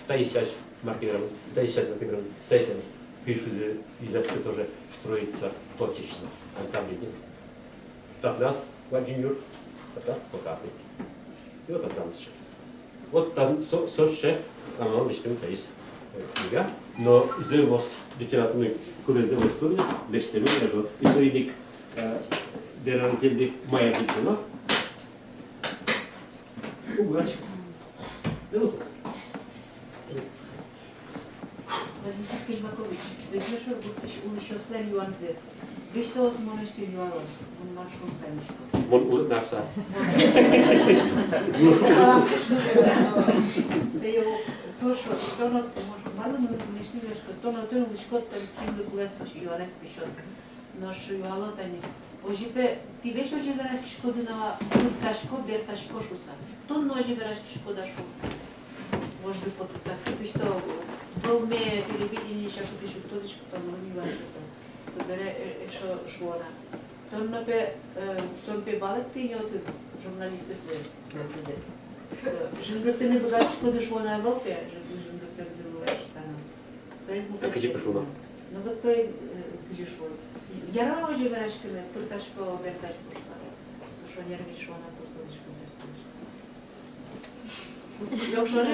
Да есть сейчас маркирован, да есть сейчас маркирован, да есть пишут из тоже строится точечно ансамбль. Так нас Владимир, это покапает. И вот замысел. Вот там сорше, оно лишним то есть книга, но из-за литературной культурной истории лишним это историк Дерантельник Майя Дикуна. Удачи. Владимир Кельмакович, завершил уличёслен юанзе. Весёс монашки юалон, он маршрут памятник. Мон улет наша. Це його слушав, то на мало ми внешні вешка, то на той лишкот там кінду клеса юанес пішов. Наш юалотані. Ожипе, ти веш ожибераш шкоди на кашко, берташко шуса. То но ожибераш шкода шу. Може потисати. Пішов. Вълме телевидение, ще пише ктодичко там не ваше там. Собере шуана. Ton pe balak tine o târg, jurnalistul este. Jângătă ne băgați școadă șuana avă pe jângătă de luași stana. А где пошла? Nu văd să câte șuana. Era o jeveraș când părtașcă o bertaș pușta. Șonervi șuana părtașcă o bertaș. Eu șore,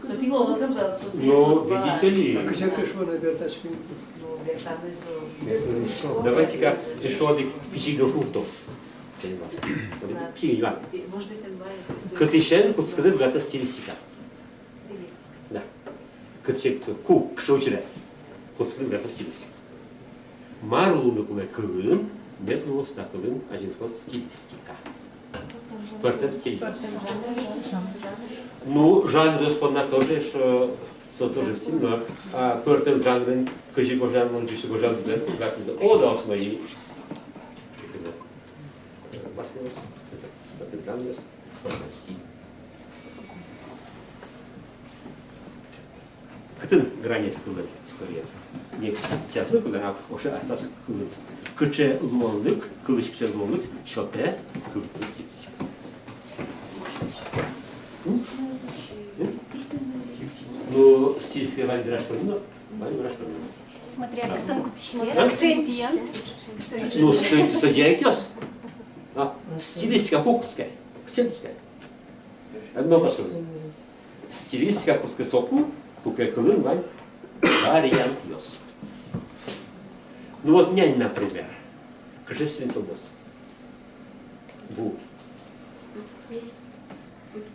să fii o vădă băl, să se... Ну, видите ли, Как пришло на вертачке? Nu, bertașcă давайте-ка решодик пичи до шуртов. Пичи Иван. Може да се баи. Катишен, кот скрыт гата стилистика. Да. Катишен, что учили? Кот скрыт гата стилистика. Марлуны куле кылын, метлу стакылын, ажинского стилистика. Пертем стилистика. Ну, жанр господна тоже, что тоже сильно, а пертем жанрен, кажи го жанр, джиши го жанр, гата за одас мои. Басилос, это жанр, пертем стиль. Câtând graniț călări istoriați. Ne teatru călări, așa asas călări. Câce luanlık, kılıç câce luanlık, şote, kılıç stiți. Ну, стильская вань драшпанина, вань драшпанина. Смотря как тонко пищевая. Да? Джемпион. Ну, что это за диагноз? А стилистика кукская, ксенская. Одно посмотрите. Стилистика кукская соку, кукая кылын вань, вариант ёс. Ну вот нянь, например, кашественный солдат. Ву.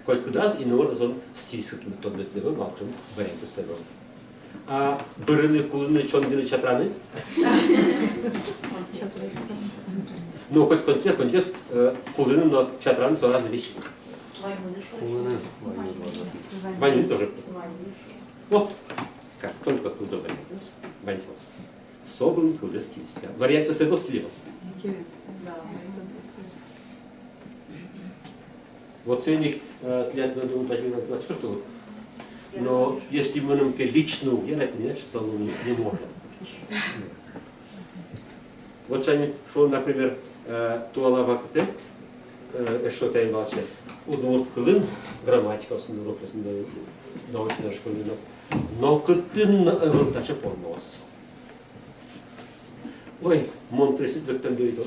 Кольку раз и нор зон стильский метод сделал, максимум варианты сделал. А бырыны, кулыны, чондины, чатраны? Ну, хоть контекст, кулыны, но чатраны все разные вещи. Ваню тоже. Вот, как только куда вариантус, вариантус. Собран, куда стильский. Вариантус его слева. Вот ценник для этого что? Но если мы нам лично уверять, нет, что он не может. Вот сами, что, например, туала вакте, что-то им вообще, удовольствие клин, грамматика, основной вопрос, научная школа, но кытын вылтача формулас. Ой, монтресит там говорит,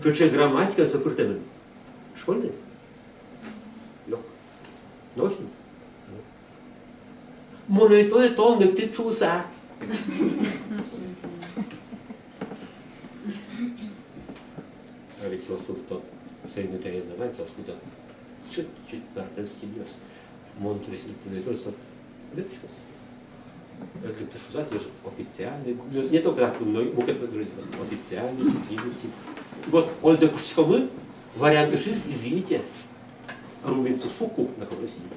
кыче грамматика запрытана. Школьный? Лёг. Научный? Монитор это он, ты чуса. А ведь вас тут средний тайный давайте, вас тут чуть-чуть партем стилёс. Монитор это что? Лепочка. Это ты что это официальный, не только так, но и букет подразделен. Официальный, стилистик. Вот он так уж мы. Варианты 6, извините, рубим ту суку, на которой сидим.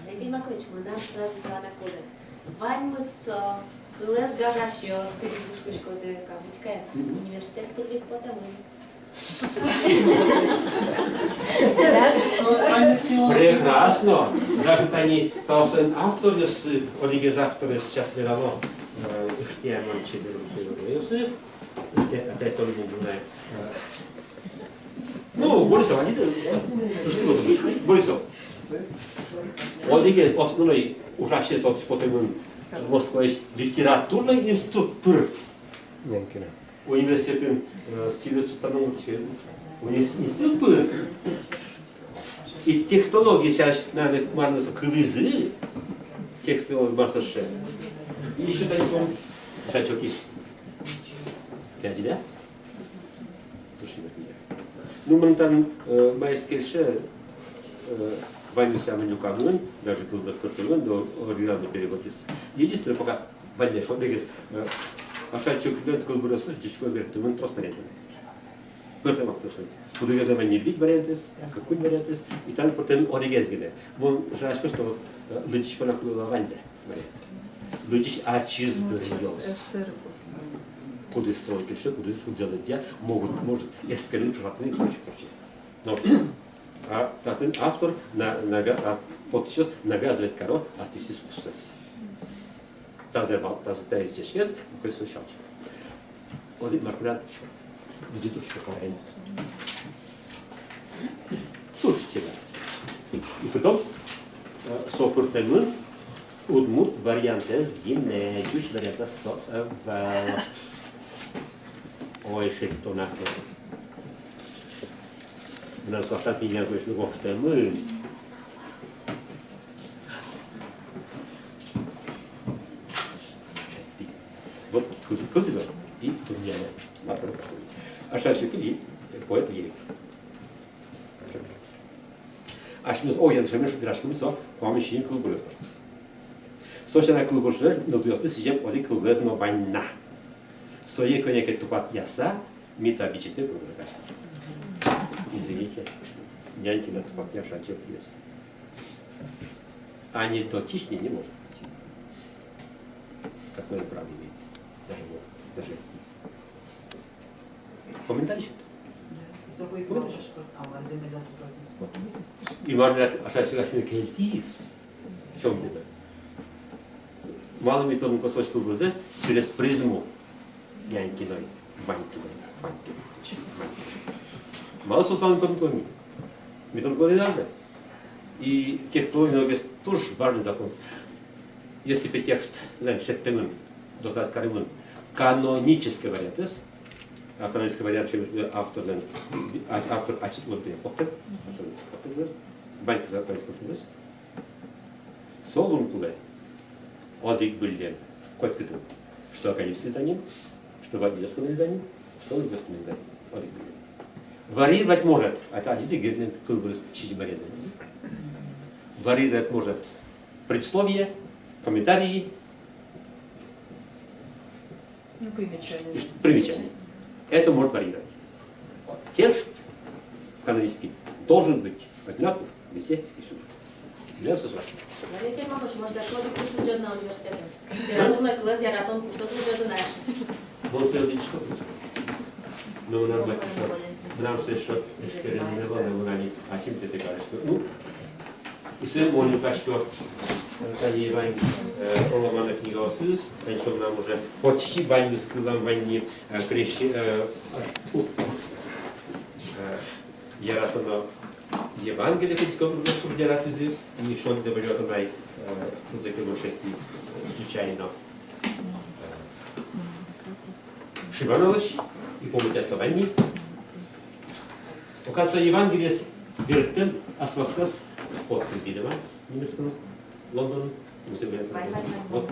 Lekin Makovic, mă sразу за накода. Вань мы с кылес гажащио с кузишкой de кавычка. Университет привлек потому. Прекрасно. Даже они, толстый автор, один из авторов сейчас мирового, я мальчик, опять он не знает. Ну, Борисов, они Борисов. Он иге основной ужасный соц потом Москва литературный институт. Нянькина. университетин стилет установлен институт и текстология сейчас надо марнаса кылызы текстология марсаше и еще такой шачоки пять да точно ну мы там майскеше войны самый нюкамын даже клубы картелен до оригинальный перевод из единственное пока войны что говорит а шачоки клубы растут дичко берет мы просто нет Първият фактор. Подигаме не вид вариантис, какой вариантис, и там потом оригезгине. Вон жашка что лучше по наклону ванзе вариант. Лучше ачиз берёс. Куда стройки, что куда делать я может эскалировать шатны и прочее. Но а потом автор вот сейчас навязывает коро астисис устас. Тази здесь есть, какой слышал. Он маркуляр что? Видите, что правильно. Слушайте. И потом сопортемын удмут варианты с гимне, юж варианты в ой, что нахуй. У нас остатки не говорят, что мы вот культура и турняна. А шальчик и поэт лирик. А şimdi o yazışımın şu draşkımızsa kuamışın kulübü yapıyoruz. Sosyal kulübüler nobiyostu sizce o kulübüler no vayna. Soye konyak tupat yasa mita biçete kulübüler. Извините, няньки на тупак шальчик есть. А не дотичнее не может быть. Какое право имеет? Даже комментарий и можно ошибаться кельтис в чем беда малыми тонкими кусочками груза через призму янькиной банькиной мало с вами тонкими методикой надо и текстовый тоже важный закон если бы текст лэншеттемен доклад каримын канонический вариант а канонический вариант, чем автор ачит вот я поттер, банька за канонический вариант. Солун куле, одик выльден, кот киту, что канонический издание, что вадижское издание, что лубежское издание, одик выльден. Варьировать может, это один герден кулбрус чичибарен. Варьировать может предисловие, комментарии, примечания. Это может варьировать. Текст канонический должен быть одинаков везде и всюду. Для всего. Варьировать можно, может даже курс идет на университете. Литературный класс, я ратон курс идет на. Вот следует что? Ну, нормально, что нам все что экспериментировали, мы они, а чем ты говоришь? Ну, и всем он не что они вань Оломана книга Осыз, причем нам уже почти вань с крылом войны крещи я ратано Евангелие, которое мы ратизы, и что он говорит о най закрывшихи случайно Шибанович и помните о войне. Оказывается, Евангелие с Бертем освободилось от видимо немецкого Лондон, вот,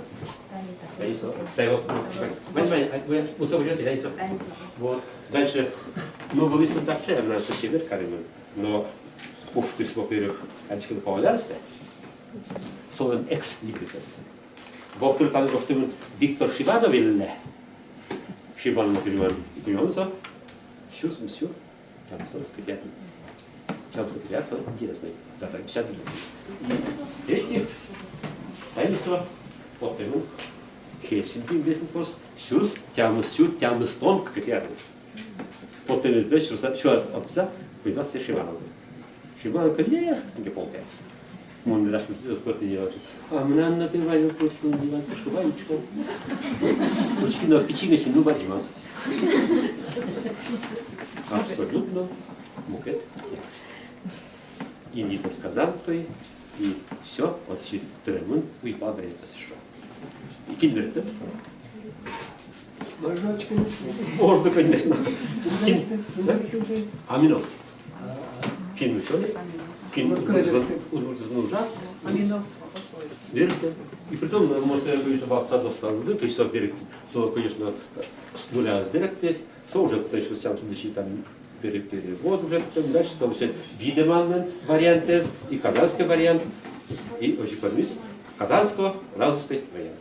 вот, дальше, ну, вы слышали так, что на север, Каримен, но пушки с во-первых, одичка на повалялся, солен экс-либрисес. Во-вторых, там что Виктор Шибанович, Шибанов и Куйонса, щус, мсю, там все приятно. Там все приятно, интересно. Да, так, 50 лет. Третье. Таисо, вот ему, Хельсинки, Весенкос, щус, тямы стон, как это. Вот ему, да, что от отца, появился Шибанов. Шибанов, легко, не получается. Он даже не делает. А мне надо напивать, просто не делать, что варичка. Ручки на печенье, ну, варить. Абсолютно мукет текст. И не сказанской, и все от Теремын уйпал варианта США. И кинверты. Можно очки не снимать. Можно, конечно. Да? Аминов. Фин ученый. Фин ужас. Аминов по-своему. Верите? И при том, може, конечно, бабця доставили, то есть, so, конечно, с нуля зберегти, so, уже, то есть, сам туди там перевод уже, потом дальше, so, все Wiedemann вариант и казанский вариант, и, очень казанского, казанский вариант.